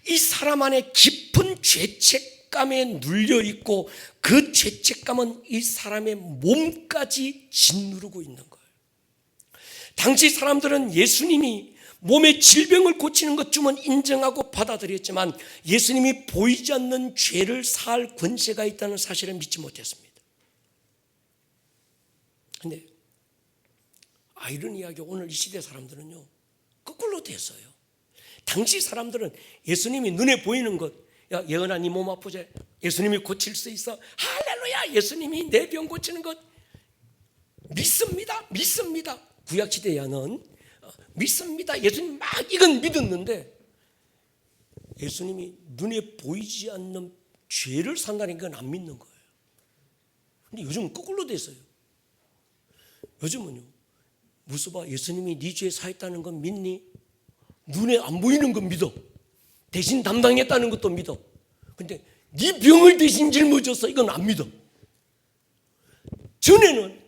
이 사람 안에 깊은 죄책감에 눌려있고 그 죄책감은 이 사람의 몸까지 짓누르고 있는 거예요. 당시 사람들은 예수님이 몸의 질병을 고치는 것쯤은 인정하고 받아들였지만 예수님이 보이지 않는 죄를 사할 권세가 있다는 사실을 믿지 못했습니다. 그런데 아이러니하게 오늘 이 시대 사람들은요, 거꾸로 됐어요. 당시 사람들은 예수님이 눈에 보이는 것, 야 예은아 네 몸 아프지? 예수님이 고칠 수 있어. 할렐루야, 예수님이 내 병 고치는 것 믿습니다. 구약시대에는 믿습니다. 예수님 막 이건 믿었는데 예수님이 눈에 보이지 않는 죄를 산다는 건 안 믿는 거예요. 근데 요즘은 거꾸로 됐어요. 요즘은요, 무서워, 예수님이 네 죄 사했다는 건 믿니? 눈에 안 보이는 건 믿어. 대신 담당했다는 것도 믿어. 근데 네 병을 대신 짊어졌어, 이건 안 믿어. 전에는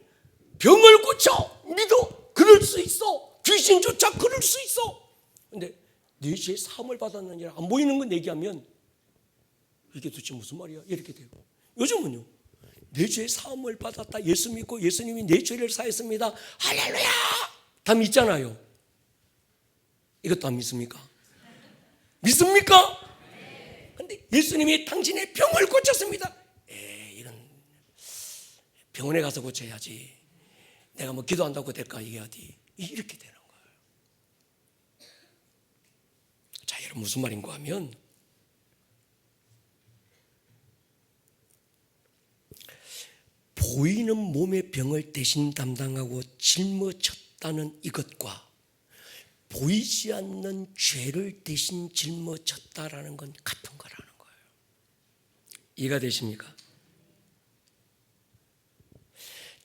병을 고쳐 믿어, 그럴 수 있어. 귀신조차 그럴 수 있어. 근데 내 죄 사함을 받았느니라 안 보이는 건 얘기하면 이게 도대체 무슨 말이야? 이렇게 되고. 요즘은요, 내 죄 사함을 받았다, 예수 믿고 예수님이 내 죄를 사했습니다, 할렐루야, 다 믿잖아요. 이것도 안 믿습니까? 믿습니까? 근데 예수님이 당신의 병을 고쳤습니다. 이건 병원에 가서 고쳐야지. 내가 뭐 기도한다고 될까? 이게 어디 이렇게 되는 거예요. 자, 여러분 무슨 말인가 하면 보이는 몸의 병을 대신 담당하고 짊어졌다는 이것과 보이지 않는 죄를 대신 짊어졌다라는 건 같은 거라는 거예요. 이해가 되십니까?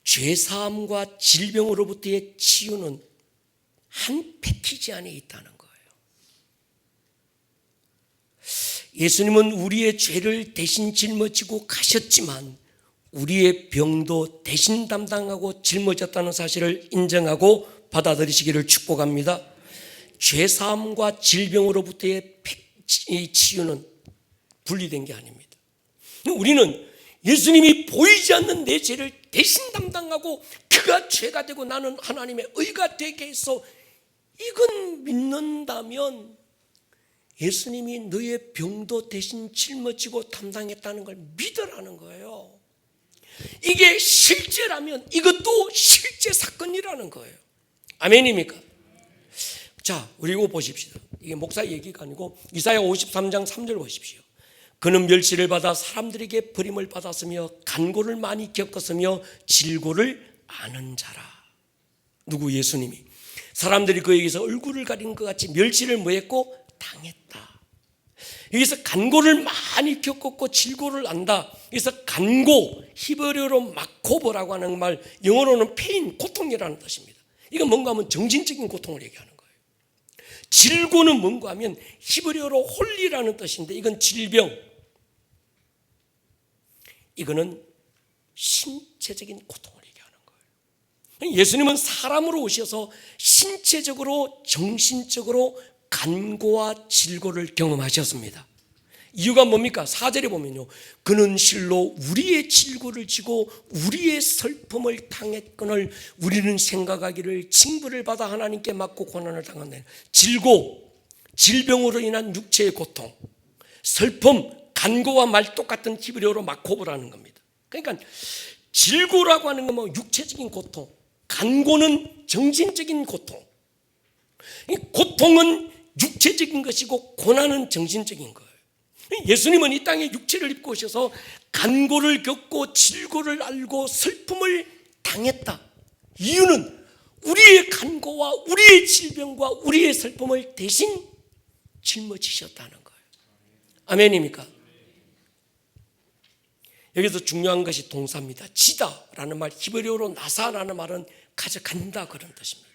죄사함과 질병으로부터의 치유는 한 패키지 안에 있다는 거예요. 예수님은 우리의 죄를 대신 짊어지고 가셨지만 우리의 병도 대신 담당하고 짊어졌다는 사실을 인정하고 받아들이시기를 축복합니다. 죄사함과 질병으로부터의 치유는 분리된 게 아닙니다. 우리는 예수님이 보이지 않는 내 죄를 대신 담당하고 그가 죄가 되고 나는 하나님의 의가 되게 해서 이건 믿는다면 예수님이 너의 병도 대신 짊어지고 담당했다는 걸 믿으라는 거예요. 이게 실제라면 이것도 실제 사건이라는 거예요. 아멘입니까? 자, 우리 이거 보십시다. 이게 목사 얘기가 아니고 이사야 53장 3절 보십시오. 그는 멸시를 받아 사람들에게 버림을 받았으며 간고를 많이 겪었으며 질고를 아는 자라. 누구? 예수님이. 사람들이 그에게서 얼굴을 가린 것 같이 멸시를 뭐했고? 당했다. 여기서 간고를 많이 겪었고 질고를 안다. 그래서 간고, 히브리어로 마코보라고 하는 말, 영어로는 페인, 고통이라는 뜻입니다. 이건 뭔가 하면 정신적인 고통을 얘기하는 거예요. 질고는 뭔가 하면 히브리어로 홀리라는 뜻인데 이건 질병, 이거는 신체적인 고통을 얘기하는 거예요. 예수님은 사람으로 오셔서 신체적으로 정신적으로 간고와 질고를 경험하셨습니다. 이유가 뭡니까? 4절에 보면요, 그는 실로 우리의 질고를 지고 우리의 슬픔을 당했거늘 우리는 생각하기를 징벌을 받아 하나님께 맞고 고난을 당한다. 질고, 질병으로 인한 육체의 고통, 슬픔, 간고와 말 똑같은 히브리어로 마코브라는 겁니다. 그러니까 질고라고 하는 건 뭐 육체적인 고통, 간고는 정신적인 고통. 이 고통은 육체적인 것이고 고난은 정신적인 거예요. 예수님은 이 땅에 육체를 입고 오셔서 간고를 겪고 질고를 알고 슬픔을 당했다. 이유는 우리의 간고와 우리의 질병과 우리의 슬픔을 대신 짊어지셨다는 거예요. 아멘입니까? 여기서 중요한 것이 동사입니다. 지다라는 말, 히브리어로 나사라는 말은 가져간다 그런 뜻입니다.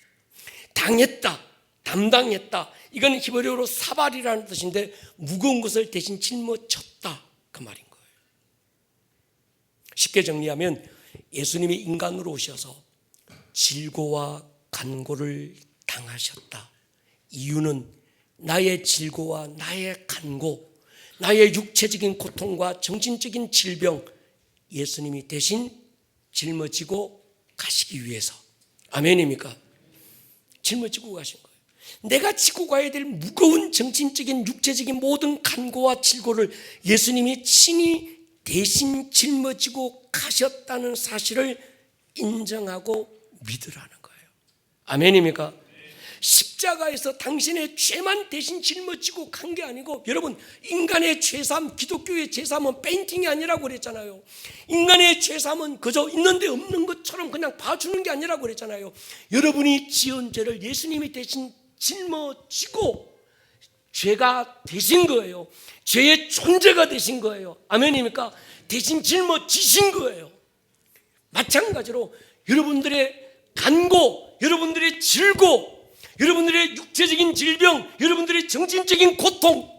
당했다, 담당했다, 이건 히브리어로 사발이라는 뜻인데 무거운 것을 대신 짊어졌다 그 말인 거예요. 쉽게 정리하면 예수님이 인간으로 오셔서 질고와 간고를 당하셨다. 이유는 나의 질고와 나의 간고, 나의 육체적인 고통과 정신적인 질병, 예수님이 대신 짊어지고 가시기 위해서. 아멘입니까? 짊어지고 가신 거예요. 내가 지고 가야 될 무거운 정신적인 육체적인 모든 간고와 질고를 예수님이 친히 대신 짊어지고 가셨다는 사실을 인정하고 믿으라는 거예요. 아멘입니까? 십자가에서 당신의 죄만 대신 짊어지고 간 게 아니고, 여러분, 인간의 죄삼, 기독교의 죄삼은 페인팅이 아니라고 그랬잖아요. 인간의 죄삼은 그저 있는데 없는 것처럼 그냥 봐주는 게 아니라고 그랬잖아요. 여러분이 지은 죄를 예수님이 대신 짊어지고 죄가 되신 거예요. 죄의 존재가 되신 거예요. 아멘입니까? 대신 짊어지신 거예요. 마찬가지로 여러분들의 간고, 여러분들의 질고, 여러분들의 육체적인 질병, 여러분들의 정신적인 고통,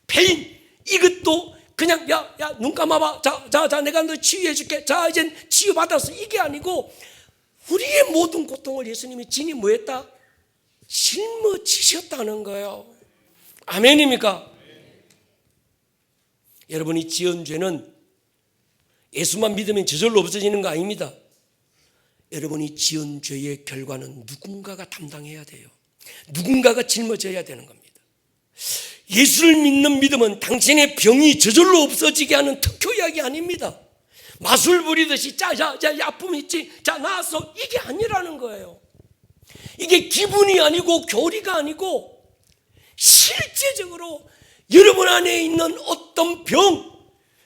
페인, 이것도 그냥 야 눈 감아봐, 자 내가 너 치유해 줄게, 자 이제 치유받았어, 이게 아니고 우리의 모든 고통을 예수님이 진히 뭐했다? 짊어지셨다는 거예요. 아멘입니까? 여러분이 지은 죄는 예수만 믿으면 저절로 없어지는 거 아닙니다. 여러분이 지은 죄의 결과는 누군가가 담당해야 돼요. 누군가가 짊어져야 되는 겁니다. 예수를 믿는 믿음은 당신의 병이 저절로 없어지게 하는 특효 약이 아닙니다. 마술 부리듯이 자 아픔 있지, 자 나았어, 이게 아니라는 거예요. 이게 기분이 아니고 교리가 아니고 실제적으로 여러분 안에 있는 어떤 병,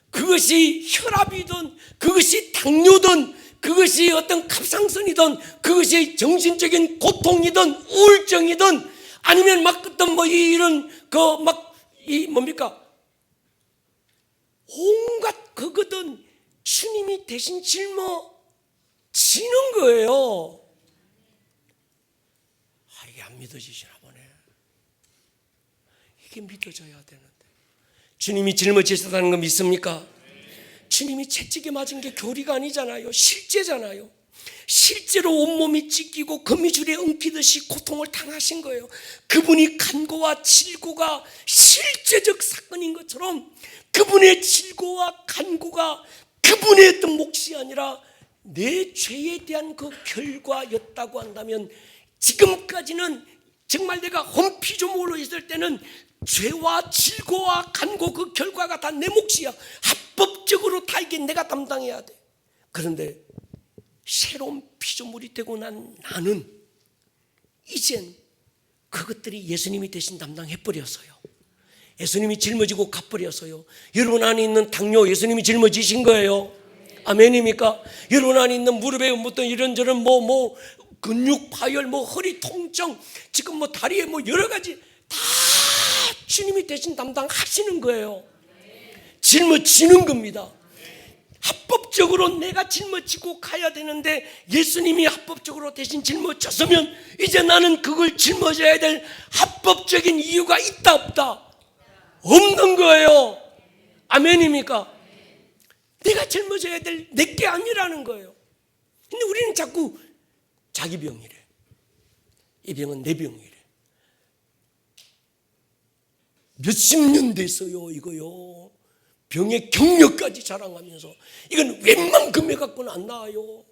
그것이 혈압이든 그것이 당뇨든 그것이 어떤 갑상선이든 그것이 정신적인 고통이든 우울증이든 아니면 막 어떤 뭐 이런 이 뭡니까, 온갖 그거든 주님이 대신 짊어지는 거예요. 이게 안 믿어지시나 보네. 이게 믿어져야 되는데. 주님이 짊어지셨다는 거 믿습니까? 주님이 채찍에 맞은 게 교리가 아니잖아요. 실제잖아요. 실제로 온몸이 찢기고 거미줄에 엉키듯이 고통을 당하신 거예요. 그분이 간고와 질고가 실제적 사건인 것처럼 그분의 질고와 간고가 그분의 어떤 몫이 아니라 내 죄에 대한 그 결과였다고 한다면, 지금까지는 정말 내가 험피조물로 있을 때는 죄와 질고와 간고 그 결과가 다 내 몫이야. 합법적으로 다 이게 내가 담당해야 돼. 그런데 새로운 피조물이 되고 난 나는 이젠 그것들이 예수님이 대신 담당해버렸어요. 예수님이 짊어지고 갚버렸어요. 여러분 안에 있는 당뇨 예수님이 짊어지신 거예요. 아멘입니까? 여러분 안에 있는 무릎에 어떤 이런저런 근육 파열, 허리 통증, 지금 다리에 여러 가지 다 주님이 대신 담당하시는 거예요. 짊어지는 겁니다. 합법적으로 내가 짊어지고 가야 되는데 예수님이 합법적으로 대신 짊어졌으면 이제 나는 그걸 짊어져야 될 합법적인 이유가 있다 없다? 없는 거예요. 아멘입니까? 내가 짊어져야 될 내게 아니라는 거예요. 근데 우리는 자꾸 자기 병이래. 이 병은 내 병이래. 몇십 년 됐어요 이거요. 병의 경력까지 자랑하면서 이건 웬만큼에 갖고는 안 나아요.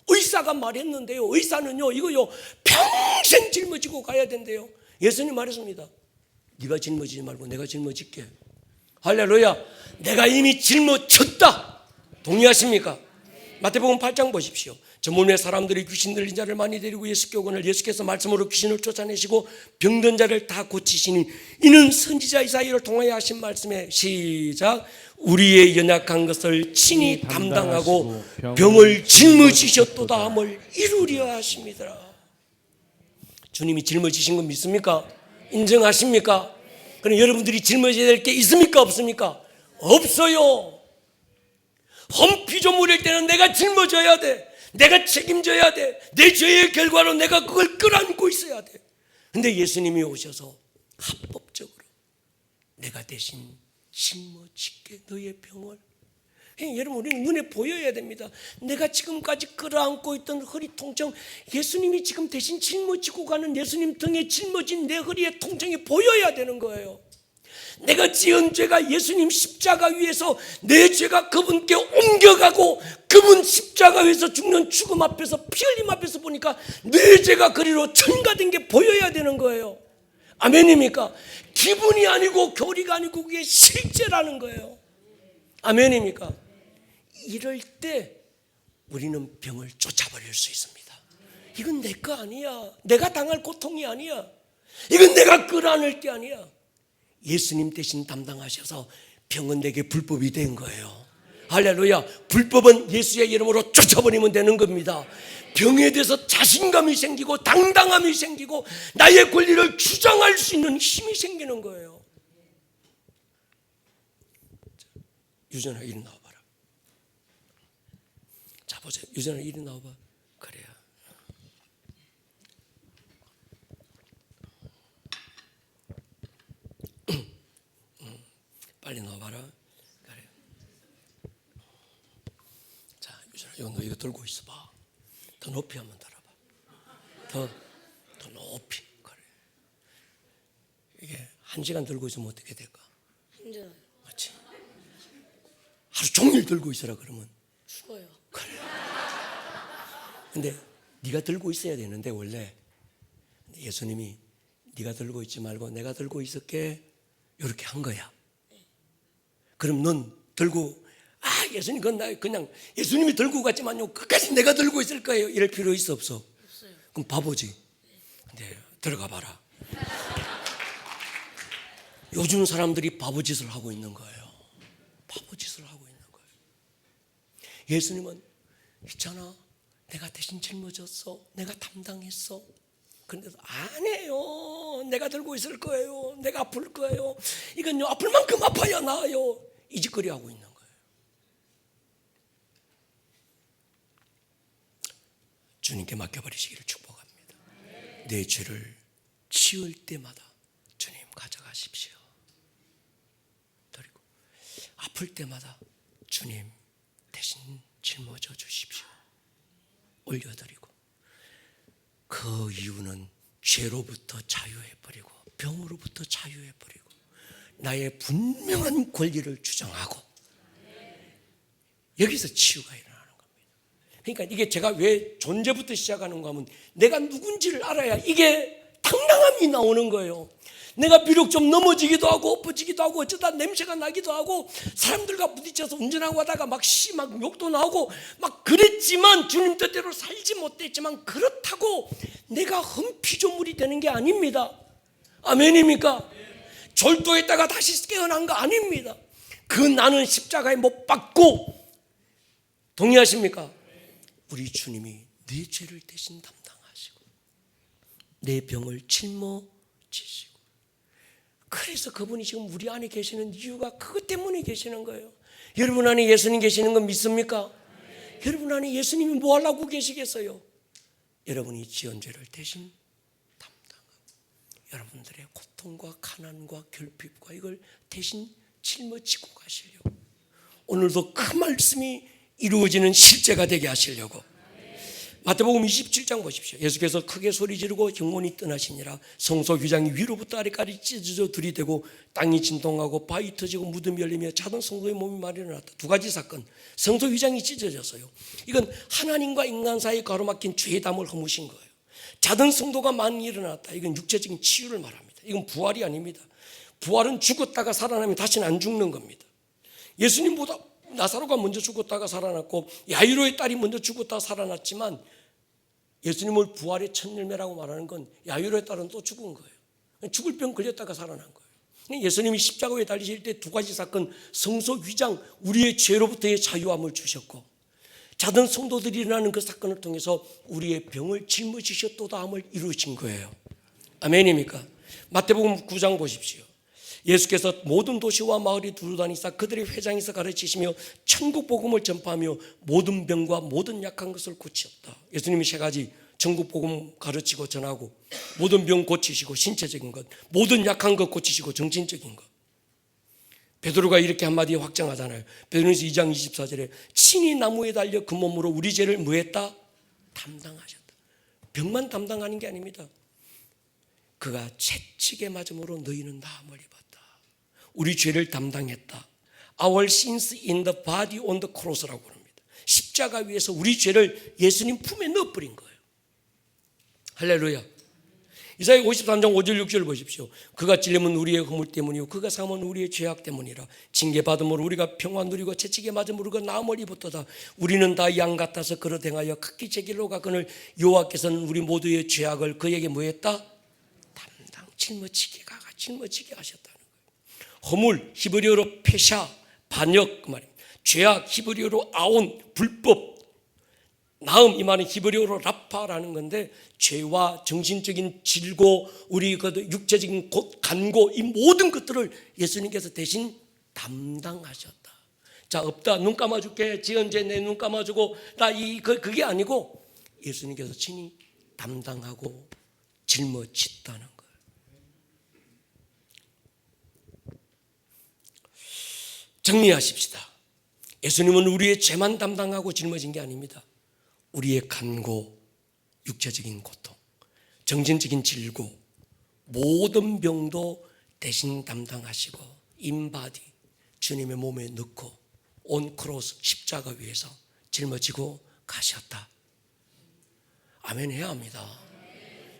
의사가 말했는데요, 의사는요 이거요 평생 짊어지고 가야 된대요. 예수님 말했습니다. 네가 짊어지지 말고 내가 짊어질게. 할렐루야. 내가 이미 짊어졌다. 동의하십니까? 마태복음 8장 보십시오. 저 몸에 사람들이 귀신 들린 자를 많이 데리고 예수께 오거늘 예수께서 말씀으로 귀신을 쫓아내시고 병든 자를 다 고치시니 이는 선지자 이사야를 통하여 하신 말씀에 시작. 우리의 연약한 것을 친히 담당하고 병을 짊어지셨도다 함을 이루려 하십니다. 주님이 짊어지신 거 믿습니까? 인정하십니까? 그럼 여러분들이 짊어져야 될 게 있습니까? 없습니까? 없어요. 험 피조물일 때는 내가 짊어져야 돼. 내가 책임져야 돼. 내 죄의 결과로 내가 그걸 끌어안고 있어야 돼. 근데 예수님이 오셔서 합법적으로 내가 대신 짊어지게 너의 병을. 여러분 우리는 눈에 보여야 됩니다. 내가 지금까지 끌어안고 있던 허리 통증, 예수님이 지금 대신 짊어지고 가는 예수님 등에 짊어진 내 허리의 통증이 보여야 되는 거예요. 내가 지은 죄가 예수님 십자가 위에서 내 죄가 그분께 옮겨가고 그분 십자가 위에서 죽는 죽음 앞에서 피 흘림 앞에서 보니까 내 죄가 그리로 첨가된 게 보여야 되는 거예요. 아멘입니까? 기분이 아니고 교리가 아니고 그게 실제라는 거예요. 아멘입니까? 이럴 때 우리는 병을 쫓아버릴 수 있습니다. 이건 내 거 아니야. 내가 당할 고통이 아니야. 이건 내가 끌어안을 게 아니야. 예수님 대신 담당하셔서 병은 내게 불법이 된 거예요. 할렐루야. 불법은 예수의 이름으로 쫓아버리면 되는 겁니다. 병에 대해서 자신감이 생기고 당당함이 생기고 나의 권리를 주장할 수 있는 힘이 생기는 거예요. 유전아 이리 나와봐라. 자 보세요. 유전아 이리 나와봐. 그래요. 빨리 나와봐라. 그래. 자, 유전아, 너 이거 들고 있어봐. 더 높이 한번 들어봐. 더 높이. 그래. 이게 1시간 들고 있으면 어떻게 될까? 힘들어요. 맞지? 하루 종일 들고 있어라 그러면 죽어요. 그래. 근데 네가 들고 있어야 되는데 원래 예수님이 네가 들고 있지 말고 내가 들고 있을게 이렇게 한 거야. 그럼 넌 들고 예수님 그냥 예수님이 들고 갔지만요 끝까지 내가 들고 있을 거예요 이럴 필요 있어 없어? 없어요. 그럼 바보지. 근데 들어가 봐라. 요즘 사람들이 바보짓을 하고 있는 거예요. 바보짓을 하고 있는 거예요. 예수님은 있잖아 내가 대신 짊어졌어. 내가 담당했어. 그런데도 안 해요. 내가 들고 있을 거예요. 내가 아플 거예요. 이건요 아플 만큼 아파야 나아요. 이 짓거리 하고 있는 거예요. 주님께 맡겨버리시기를 축복합니다. 내 죄를 치울 때마다 주님 가져가십시오. 그리고 아플 때마다 주님 대신 짊어져 주십시오. 올려드리고 그 이유는 죄로부터 자유해버리고 병으로부터 자유해버리고 나의 분명한 권리를 주장하고 여기서 치유가 일어나는 겁니다. 그러니까 이게 제가 왜 존재부터 시작하는가 하면 내가 누군지를 알아야 이게 당당함이 나오는 거예요. 내가 비록 좀 넘어지기도 하고 엎어지기도 하고 어쩌다 냄새가 나기도 하고 사람들과 부딪혀서 운전하고 하다가 막 욕도 나오고 막 그랬지만 주님 뜻대로 살지 못했지만 그렇다고 내가 흠피조물이 되는 게 아닙니다. 아멘입니까? 졸도했다가 다시 깨어난 거 아닙니다. 그 나는 십자가에 못 박고, 동의하십니까? 우리 주님이 내 죄를 대신 담당하시고 내 병을 짊어지시고, 그래서 그분이 지금 우리 안에 계시는 이유가 그것 때문에 계시는 거예요. 여러분 안에 예수님 계시는 거 믿습니까? 여러분 안에 예수님이 뭐 하려고 계시겠어요? 여러분이 지은 죄를 대신 담당하고 여러분들의 고통과 가난과 결핍과 이걸 대신 짊어지고 가시려고, 오늘도 그 말씀이 이루어지는 실제가 되게 하시려고. 마태복음 27장 보십시오. 예수께서 크게 소리 지르고 영혼이 떠나시니라. 성소 휘장이 위로부터 아래까지 찢어져 들이대고 땅이 진동하고 바위 터지고 무덤이 열리며 자던 성도의 몸이 마련해놨다. 두 가지 사건. 성소 휘장이 찢어졌어요. 이건 하나님과 인간 사이에 가로막힌 죄의 담을 허무신 거예요. 자던 성도가 많이 일어났다. 이건 육체적인 치유를 말합니다. 이건 부활이 아닙니다. 부활은 죽었다가 살아나면 다시는 안 죽는 겁니다. 예수님보다 나사로가 먼저 죽었다가 살아났고 야이로의 딸이 먼저 죽었다가 살아났지만, 예수님을 부활의 첫 열매라고 말하는 건 야이로의 딸은 또 죽은 거예요. 죽을 병 걸렸다가 살아난 거예요. 예수님이 십자가에 달리실 때 두 가지 사건, 성소 휘장, 우리의 죄로부터의 자유함을 주셨고, 자던 성도들이 일어나는 그 사건을 통해서 우리의 병을 짊어지셨도다함을 이루신 거예요. 아멘입니까? 마태복음 9장 보십시오. 예수께서 모든 도시와 마을이 두루다니사 그들의 회장에서 가르치시며 천국 복음을 전파하며 모든 병과 모든 약한 것을 고치셨다. 예수님이 세 가지 천국 복음 가르치고 전하고, 모든 병 고치시고 신체적인 것, 모든 약한 것 고치시고 정신적인 것. 베드로가 이렇게 한마디 확정하잖아요. 베드로전서 2장 24절에 친히 나무에 달려 그 몸으로 우리 죄를 뭐했다? 담당하셨다. 병만 담당하는 게 아닙니다. 그가 채찍에 맞음으로 너희는 나음을 입었다. 우리 죄를 담당했다. Our sins in the body on the cross라고 합니다. 십자가 위에서 우리 죄를 예수님 품에 넣어버린 거예요. 할렐루야. 이사야 53장 5절 6절 보십시오. 그가 찔림은 우리의 허물 때문이요 그가 상함은 우리의 죄악 때문이라. 징계받음으로 우리가 평화 누리고 채찍에 맞음으로 우리가 나음을 입었도다. 우리는 다 양 같아서 그릇 행하여 각기 제 길로 가거늘 여호와께서는 우리 모두의 죄악을 그에게 뭐했다? 담당, 짊어지게 하셨다는 거예요. 허물 히브리어로 페샤, 반역 그 말입니다. 죄악 히브리어로 아온, 불법. 나음 이 말은 히브리어로 라파라는 건데, 죄와 정신적인 질고 우리 그 육체적인 간고, 이 모든 것들을 예수님께서 대신 담당하셨다. 자, 없다, 눈 감아줄게, 지은 죄 내 눈 감아주고 나 그게 아니고 예수님께서 친히 담당하고 짊어졌다는 거예요. 정리하십시다. 예수님은 우리의 죄만 담당하고 짊어진 게 아닙니다. 우리의 간고, 육체적인 고통, 정신적인 질고, 모든 병도 대신 담당하시고 인바디 주님의 몸에 넣고 온 크로스 십자가 위에서 짊어지고 가셨다. 아멘 해야 합니다.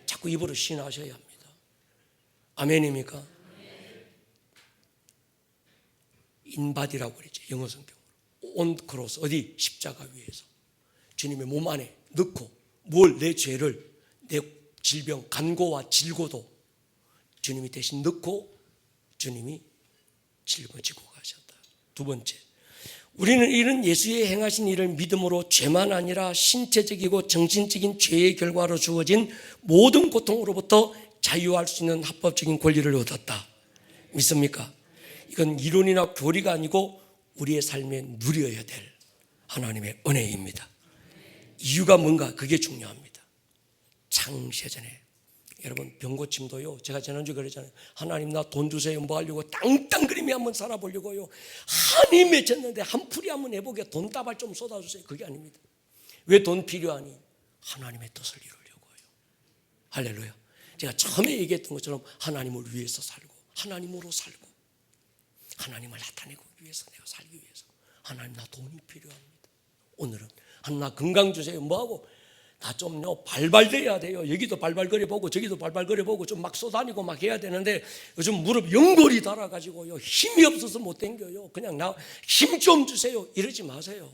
자꾸 입으로 시인하셔야 합니다. 아멘입니까? 인바디라고 그랬죠. 영어 성경으로. 온 크로스, 어디? 십자가 위에서 주님의 몸 안에 넣고, 뭘? 내 죄를, 내 질병, 간고와 질고도 주님이 대신 넣고 주님이 짊어지고 가셨다. 두 번째, 우리는 이런 예수의 행하신 일을 믿음으로 죄만 아니라 신체적이고 정신적인 죄의 결과로 주어진 모든 고통으로부터 자유할 수 있는 합법적인 권리를 얻었다. 믿습니까? 이건 이론이나 교리가 아니고 우리의 삶에 누려야 될 하나님의 은혜입니다. 이유가 뭔가? 그게 중요합니다. 창세전에 여러분 병고침도요, 제가 지난주에 그랬잖아요. 하나님 나 돈 주세요 뭐 하려고 땅땅거리며 한번 살아보려고요. 한이 맺혔는데 한 풀이 한번 해보게 돈 따발 좀 쏟아주세요. 그게 아닙니다. 왜 돈 필요하니? 하나님의 뜻을 이루려고요. 할렐루야. 제가 처음에 얘기했던 것처럼 하나님을 위해서 살고 하나님으로 살고 하나님을 나타내고 위해서 내가 살기 위해서. 하나님 나 돈이 필요합니다. 오늘은 하나님 나 건강 주세요 뭐하고 나 좀요 발발돼야 돼요. 여기도 발발거려 보고 저기도 발발거려 보고 좀 막 쏘다니고 막 해야 되는데 요즘 무릎 연골이 닳아가지고요 힘이 없어서 못 당겨요. 그냥 나 힘 좀 주세요 이러지 마세요.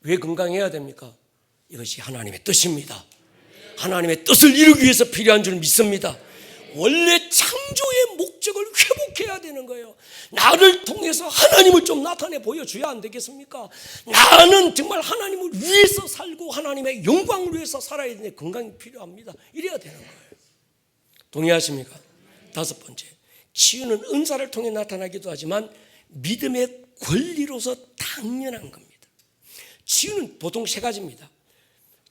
왜 건강해야 됩니까? 이것이 하나님의 뜻입니다. 하나님의 뜻을 이루기 위해서 필요한 줄 믿습니다. 원래 창조의 목적을 회복해야 되는 거예요. 나를 통해서 하나님을 좀 나타내 보여줘야 안 되겠습니까? 나는 정말 하나님을 위해서 살고 하나님의 영광을 위해서 살아야 되는데 건강이 필요합니다. 이래야 되는 거예요. 동의하십니까? 다섯 번째, 치유는 은사를 통해 나타나기도 하지만 믿음의 권리로서 당연한 겁니다. 치유는 보통 세 가지입니다.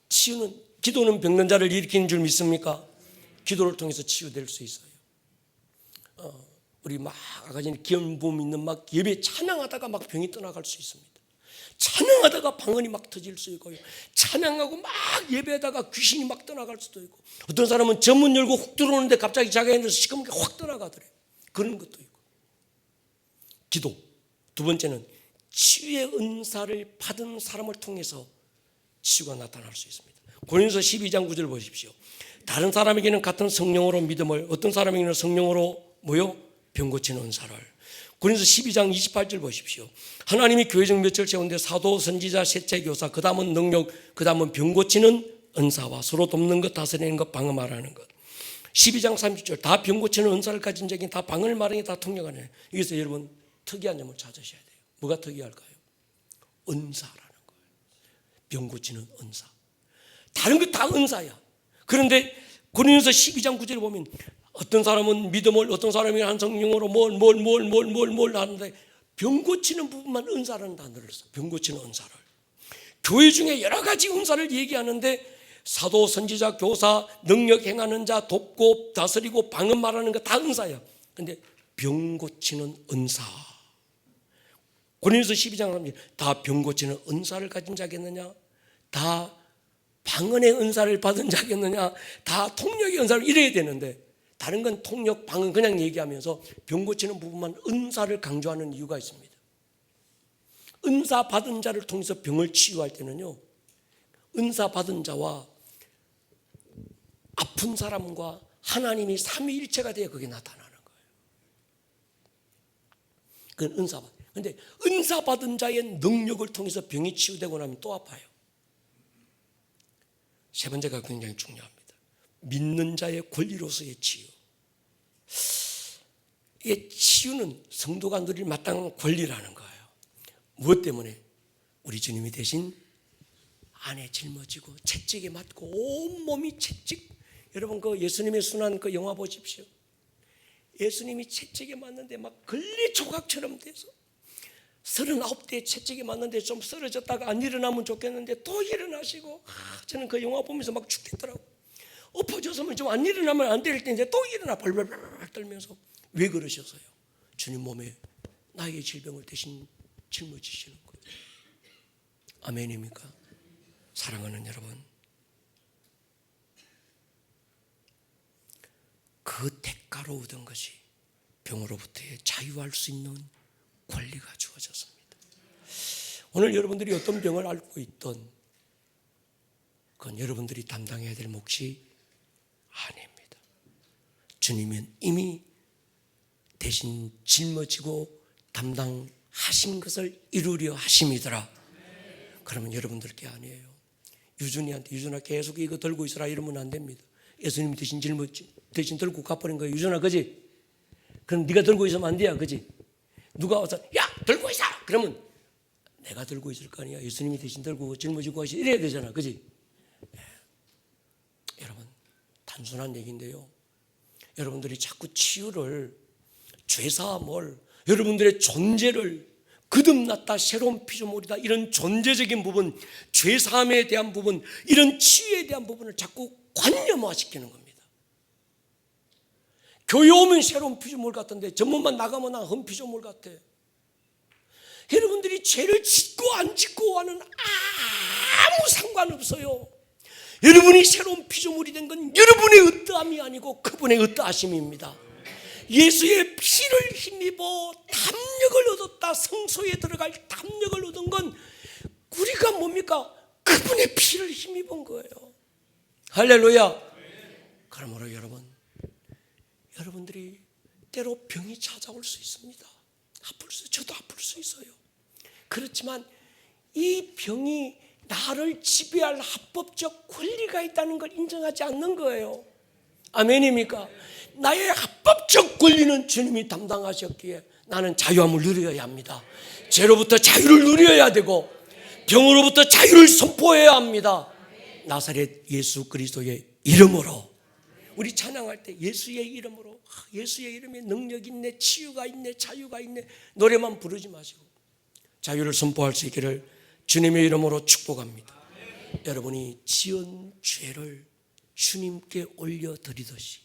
치유는, 기도는 병든 자를 일으키는 줄 믿습니까? 기도를 통해서 치유될 수 있어요. 우리 막 아까 전에 기염부음 있는 막 예배 찬양하다가 막 병이 떠나갈 수 있습니다. 찬양하다가 방언이 막 터질 수 있고요. 찬양하고 막 예배하다가 귀신이 막 떠나갈 수도 있고, 어떤 사람은 전문 열고 훅 들어오는데 갑자기 자기가 있는 시커멓게 확 떠나가더래요. 그런 것도 있고. 기도. 두 번째는 치유의 은사를 받은 사람을 통해서 치유가 나타날 수 있습니다. 고린도서 12장 9절 보십시오. 다른 사람에게는 같은 성령으로 믿음을, 어떤 사람에게는 성령으로 병 고치는 은사를. 고린도서 12장 28절 보십시오. 하나님이 교회적 묘체를 세운데 사도, 선지자, 셋째 교사, 그 다음은 능력, 그 다음은 병 고치는 은사와 서로 돕는 것, 다스리는 것, 방언말하는 것. 12장 30절 다 병 고치는 은사를 가진 자에게 다 방언을 말하는 게 다 통역하네. 여기서 여러분 특이한 점을 찾으셔야 돼요. 뭐가 특이할까요? 은사라는 거예요. 병 고치는 은사. 다른 것 다 은사야. 그런데 고린도서 12장 9절에 보면 어떤 사람은 믿음을, 어떤 사람이 한 성령으로 뭘 하는데 병 고치는 부분만 은사라는 단어를 써. 병 고치는 은사를. 교회 중에 여러 가지 은사를 얘기하는데 사도, 선지자, 교사, 능력 행하는 자, 돕고 다스리고 방언 말하는 거 다 은사야. 근데 병 고치는 은사. 고린도서 12장 하면 다 병 고치는 은사를 가진 자겠느냐? 다 방언의 은사를 받은 자겠느냐? 다 통역의 은사를 이래야 되는데 다른 건 통역, 방언 그냥 얘기하면서 병 고치는 부분만 은사를 강조하는 이유가 있습니다. 은사 받은 자를 통해서 병을 치유할 때는요, 은사 받은 자와 아픈 사람과 하나님이 삼위일체가 되어 그게 나타나는 거예요. 그건 은사 받은. 그런데 은사 받은 자의 능력을 통해서 병이 치유되고 나면 또 아파요. 세 번째가 굉장히 중요합니다. 믿는 자의 권리로서의 치유. 이게 치유는 성도가 누릴 마땅한 권리라는 거예요. 무엇 때문에? 우리 주님이 대신 안에 짊어지고 채찍에 맞고 온몸이 채찍. 여러분 그 예수님의 순환 그 영화 보십시오. 예수님이 채찍에 맞는데 막 걸레조각처럼 돼서 39대 채찍에 맞는데 좀 쓰러졌다가 안 일어나면 좋겠는데 또 일어나시고, 저는 그 영화 보면서 막 죽겠더라고. 엎어져서면 좀 안 일어나면 안 될 텐데 또 일어나 벌벌벌 떨면서. 왜 그러셨어요? 주님 몸에 나의 질병을 대신 짊어지시는 거예요. 아멘입니까? 사랑하는 여러분, 그 대가로 얻은 것이 병으로부터의 자유할 수 있는 권리가 주어졌습니다. 오늘 여러분들이 어떤 병을 앓고 있던 그건 여러분들이 담당해야 될 몫이 아닙니다. 주님은 이미 대신 짊어지고 담당하신 것을 이루려 하심이더라. 그러면 여러분들 게 아니에요. 유준이한테 유준아 계속 이거 들고 있으라 이러면 안 됩니다. 예수님이 대신 들고 가버린 거예요. 유준아 그지? 그럼 네가 들고 있으면 안 돼요. 그지? 누가 와서 야 들고 있어! 그러면 내가 들고 있을 거 아니야. 예수님이 대신 들고 짊어지고 하시 이래야 되잖아. 그지? 네. 여러분 단순한 얘기인데요, 여러분들이 자꾸 치유를, 죄사함을, 여러분들의 존재를 거듭났다, 새로운 피조물이다, 이런 존재적인 부분, 죄사함에 대한 부분, 이런 치유에 대한 부분을 자꾸 관념화시키는 겁니다. 교회 오면 새로운 피조물 같은데 전문만 나가면 나 흠피조물 같아. 여러분들이 죄를 짓고 안 짓고와는 아무 상관없어요. 여러분이 새로운 피조물이 된 건 여러분의 어떠함이 아니고 그분의 어떠하심입니다. 예수의 피를 힘입어 담력을 얻었다, 성소에 들어갈 담력을 얻은 건 우리가 뭡니까? 그분의 피를 힘입은 거예요. 할렐루야. 그러므로 여러분들이 때로 병이 찾아올 수 있습니다. 저도 아플 수 있어요. 그렇지만 이 병이 나를 지배할 합법적 권리가 있다는 걸 인정하지 않는 거예요. 아멘입니까? 나의 합법적 권리는 주님이 담당하셨기에 나는 자유함을 누려야 합니다. 죄로부터 자유를 누려야 되고 병으로부터 자유를 선포해야 합니다. 나사렛 예수 그리스도의 이름으로. 우리 찬양할 때 예수의 이름으로, 예수의 이름에 능력 있네, 치유가 있네, 자유가 있네, 노래만 부르지 마시고 자유를 선포할 수 있기를 주님의 이름으로 축복합니다. 여러분이 지은 죄를 주님께 올려드리듯이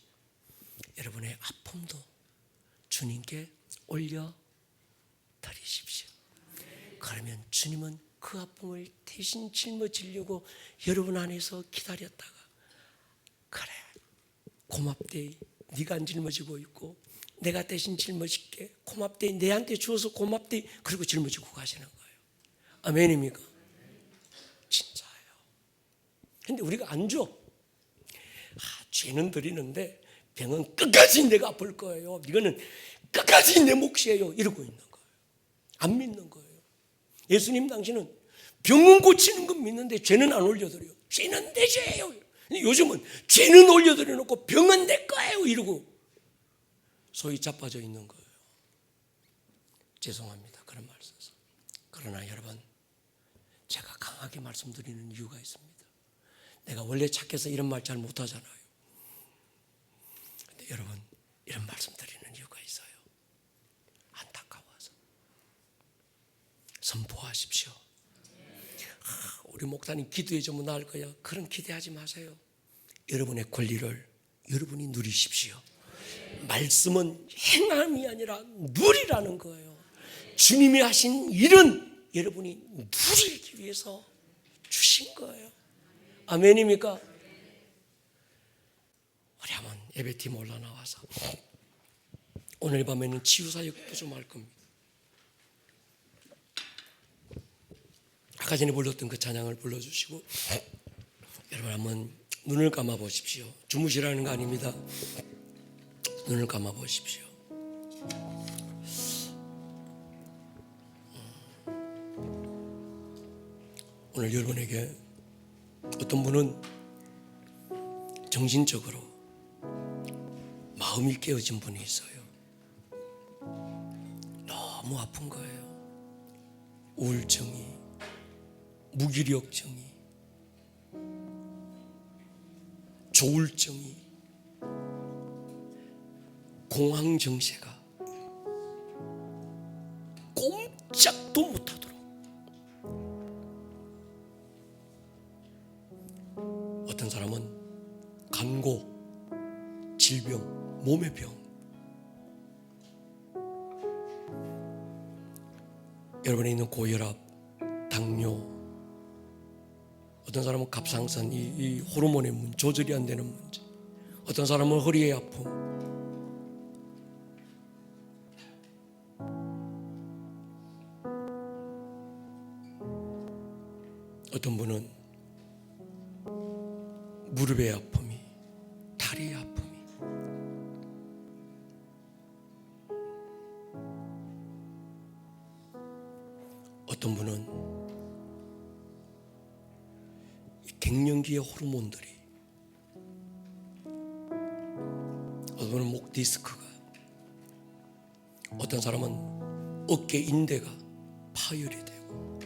여러분의 아픔도 주님께 올려드리십시오. 그러면 주님은 그 아픔을 대신 짊어지려고 여러분 안에서 기다렸다가, 그래 고맙대, 네가 안 짊어지고 있고 내가 대신 짊어질게, 고맙대, 내한테 주어서 고맙대, 그리고 짊어지고 가시는 거예요. 아멘입니까? 진짜예요. 근데 우리가 안 줘. 죄는 드리는데 병은 끝까지 내가 아플 거예요, 이거는 끝까지 내 몫이에요, 이러고 있는 거예요. 안 믿는 거예요. 예수님 당신은 병은 고치는 건 믿는데 죄는 안 올려드려요. 죄는 내 죄예요. 근데 요즘은 죄는 올려드려 놓고 병은 내 거예요 이러고 소위 자빠져 있는 거예요. 죄송합니다, 그런 말 써서. 그러나 여러분, 제가 강하게 말씀드리는 이유가 있습니다. 내가 원래 착해서 이런 말 잘 못하잖아요. 근데 여러분, 이런 말씀 드리는 이유가 있어요. 안타까워서. 선포하십시오. 우리 목사님 기도해 주면 나을 거야, 그런 기대하지 마세요. 여러분의 권리를 여러분이 누리십시오. 말씀은 행함이 아니라 누리라는 거예요. 주님이 하신 일은 여러분이 누리기 위해서 주신 거예요. 아멘입니까? 우리 한번 예배팀 올라나와서 오늘 밤에는 치유사역도 좀 할 겁니다. 아까 전에 불렀던 그 찬양을 불러주시고 여러분 한번 눈을 감아 보십시오. 주무시라는 거 아닙니다. 눈을 감아 보십시오. 오늘 여러분에게 어떤 분은 정신적으로 마음이 깨어진 분이 있어요. 너무 아픈 거예요. 우울증이, 무기력증이, 조울증이, 공황증세가 꼼짝도 못하도록, 어떤 사람은 간고, 질병, 몸의 병. 여러분에 있는 고혈압, 당뇨, 어떤 사람은 갑상선, 이 호르몬의 문제, 조절이 안 되는 문제, 어떤 사람은 허리의 아픔, 어떤 분은 무릎의 아픔이, 다리의 아픔이, 어떤 분은 갱년기의 호르몬들이, 어떤 분은 목 디스크가, 어떤 사람은 어깨 인대가 파열이 되고.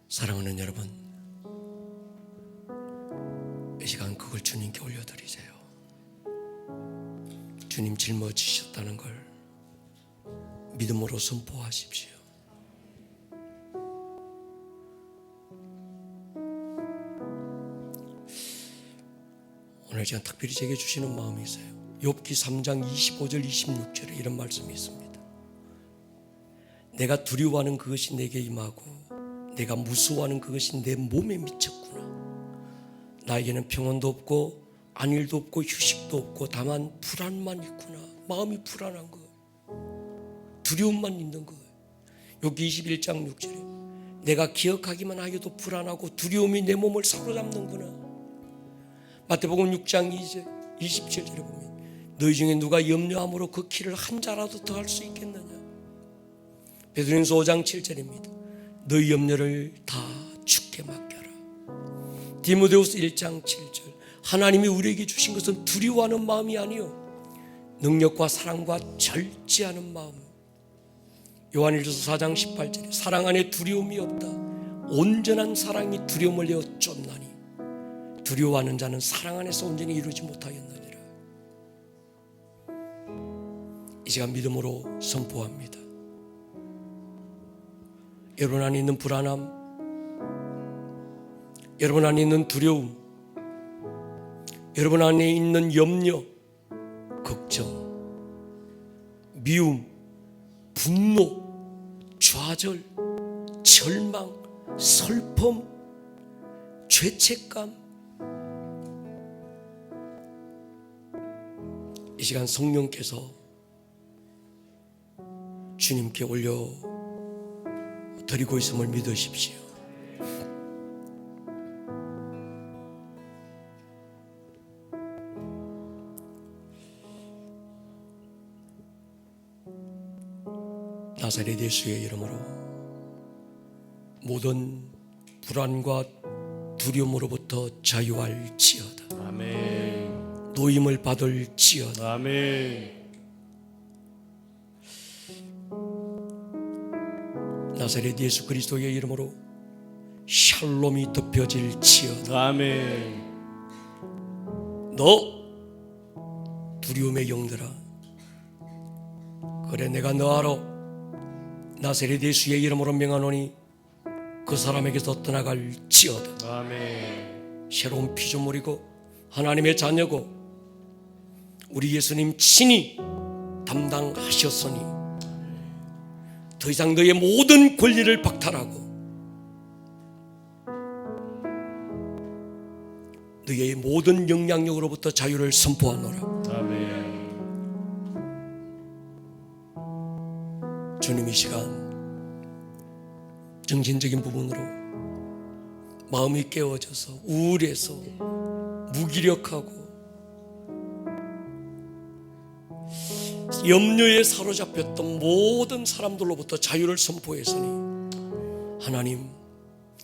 사랑하는 여러분, 이 시간 그걸 주님께 올려드리세요. 주님 짊어지셨다는 걸 믿음으로 선포하십시오. 오늘 제가 특별히 제게 주시는 마음이 있어요. 욥기 3장 25절 26절에 이런 말씀이 있습니다. 내가 두려워하는 그것이 내게 임하고 내가 무서워하는 그것이 내 몸에 미쳤구나. 나에게는 평온도 없고 안일도 없고 휴식도 없고 다만 불안만 있구나. 마음이 불안한 거예요. 두려움만 있는 거예요. 여기 21장 6절에 내가 기억하기만 하여도 불안하고 두려움이 내 몸을 사로잡는구나. 마태복음 6장 27절에 보면 너희 중에 누가 염려함으로 그 키를 한 자라도 더 할 수 있겠느냐. 베드로전서 5장 7절입니다. 너희 염려를 다 주께 맡겨라. 디모데후서 1장 7절 하나님이 우리에게 주신 것은 두려워하는 마음이 아니요 능력과 사랑과 절제하는 마음. 요한일서 4장 18절에 사랑 안에 두려움이 없다. 온전한 사랑이 두려움을 내어 쫓나니 두려워하는 자는 사랑 안에서 온전히 이루지 못하였느니라. 이 시간 믿음으로 선포합니다. 여러분 안에 있는 불안함, 여러분 안에 있는 두려움, 여러분 안에 있는 염려, 걱정, 미움, 분노, 좌절, 절망, 슬픔, 죄책감, 이 시간 성령께서 주님께 올려 드리고 있음을 믿으십시오. 나사렛 예수의 이름으로 모든 불안과 두려움으로부터 자유할지어다. 아멘. 노임을 받을지어다. 아멘. 나사렛 예수 그리스도의 이름으로 샬롬이 덮여질지어다. 아멘. 너 두려움의 영들아, 그래 내가 너 알아. 나사렛 예수의 이름으로 명하노니 그 사람에게서 떠나갈지어다. 아멘. 새로운 피조물이고 하나님의 자녀고 우리 예수님 친히 담당하셨으니 더 이상 너의 모든 권리를 박탈하고 너의 모든 영향력으로부터 자유를 선포하노라. 아멘. 주님 이 시간 정신적인 부분으로 마음이 깨어져서 우울해서 무기력하고 염려에 사로잡혔던 모든 사람들로부터 자유를 선포했으니 하나님,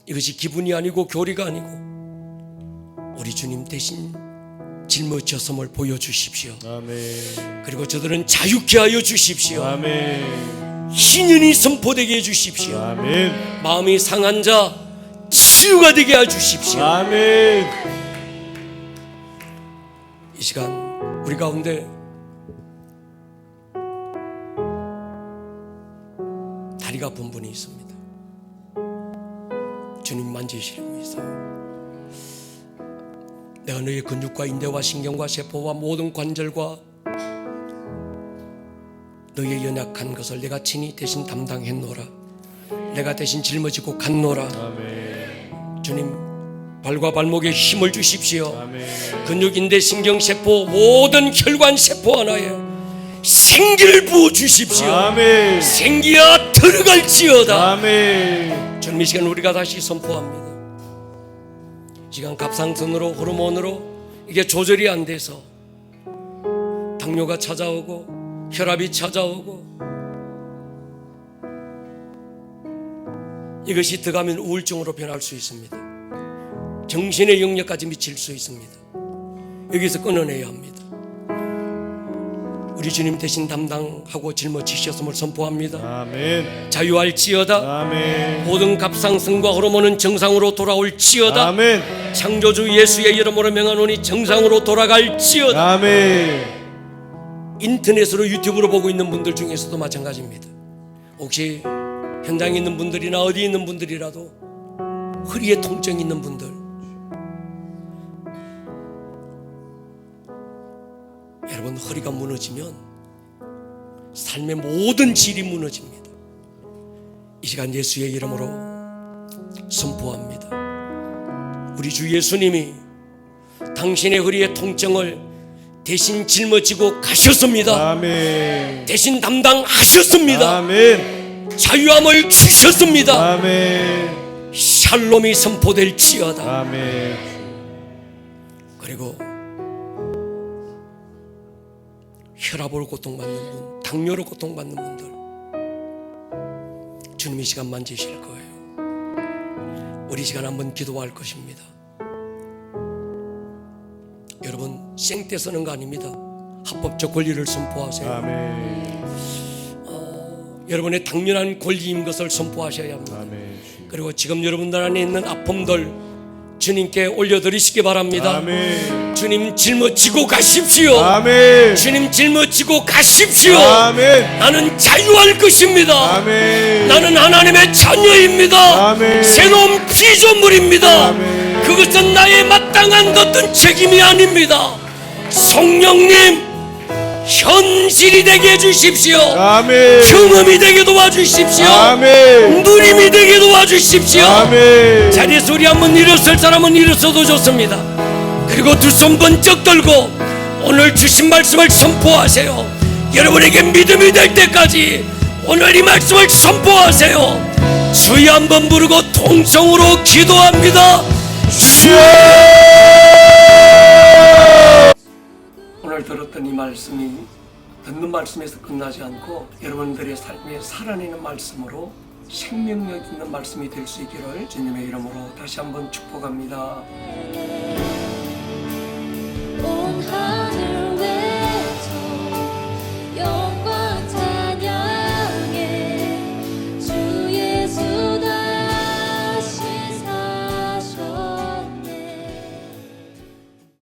이것이 기분이 아니고 교리가 아니고 우리 주님 대신 짊어졌음을 보여주십시오. 아멘. 그리고 저들은 자유케 하여 주십시오. 아멘. 신연이 선포되게 해주십시오. 아멘. 마음이 상한 자 치유가 되게 해주십시오. 아멘. 이 시간 우리 가운데 다리가 아픈 분이 있습니다. 주님 만지시려고 있어요. 내가 너의 근육과 인대와 신경과 세포와 모든 관절과 너의 연약한 것을 내가 친히 대신 담당했노라. 내가 대신 짊어지고 갔노라. 아멘. 주님 발과 발목에 힘을 주십시오. 아멘. 근육, 인대, 신경, 세포 모든 혈관 세포 하나에 생기를 부어 주십시오. 아멘. 생기야 들어갈지어다. 아멘. 주님 이 시간 우리가 다시 선포합니다. 이 시간 갑상선으로 호르몬으로 이게 조절이 안 돼서 당뇨가 찾아오고 혈압이 찾아오고 이것이 들어가면 우울증으로 변할 수 있습니다. 정신의 영역까지 미칠 수 있습니다. 여기서 끊어내야 합니다. 우리 주님 대신 담당하고 짊어지셨음을 선포합니다. 아멘. 자유할지어다. 아멘. 모든 갑상선과 호르몬은 정상으로 돌아올지어다. 아멘. 창조주 예수의 이름으로 명하노니 정상으로 돌아갈지어다. 아멘. 인터넷으로 유튜브로 보고 있는 분들 중에서도 마찬가지입니다. 혹시 현장에 있는 분들이나 어디 있는 분들이라도 허리에 통증이 있는 분들, 여러분 허리가 무너지면 삶의 모든 질이 무너집니다. 이 시간 예수의 이름으로 선포합니다. 우리 주 예수님이 당신의 허리의 통증을 대신 짊어지고 가셨습니다. 아멘. 대신 담당하셨습니다. 아멘. 자유함을 주셨습니다. 아멘. 샬롬이 선포될지어다. 아멘. 그리고 혈압으로 고통받는 분, 당뇨로 고통받는 분들 주님 이 시간 만지실 거예요. 우리 시간 한번 기도할 것입니다. 생떼 쓰는 거 아닙니다. 합법적 권리를 선포하세요. 아멘. 여러분의 당연한 권리인 것을 선포하셔야 합니다. 아멘. 그리고 지금 여러분들 안에 있는 아픔들 주님께 올려드리시기 바랍니다. 아멘. 주님 짊어지고 가십시오. 아멘. 주님 짊어지고 가십시오. 아멘. 나는 자유할 것입니다. 아멘. 나는 하나님의 자녀입니다. 아멘. 새로운 피조물입니다. 아멘. 그것은 나의 마땅한 어떤 책임이 아닙니다. 성령님 현실이 되게 해주십시오. 아멘. 경험이 되게 도와주십시오. 아멘. 누림이 되게 도와주십시오. 아멘. 자리에서 우리 한번 일어설 사람은 일어서도 좋습니다. 그리고 두 손 번쩍 들고 오늘 주신 말씀을 선포하세요. 여러분에게 믿음이 될 때까지 오늘 이 말씀을 선포하세요. 주여 한번 부르고 통성으로 기도합니다. 주여! 오늘 들었던 이 말씀이 듣는 말씀에서 끝나지 않고 여러분들의 삶에 살아내는 말씀으로 생명력 있는 말씀이 될 수 있기를 주님의 이름으로 다시 한번 축복합니다. 온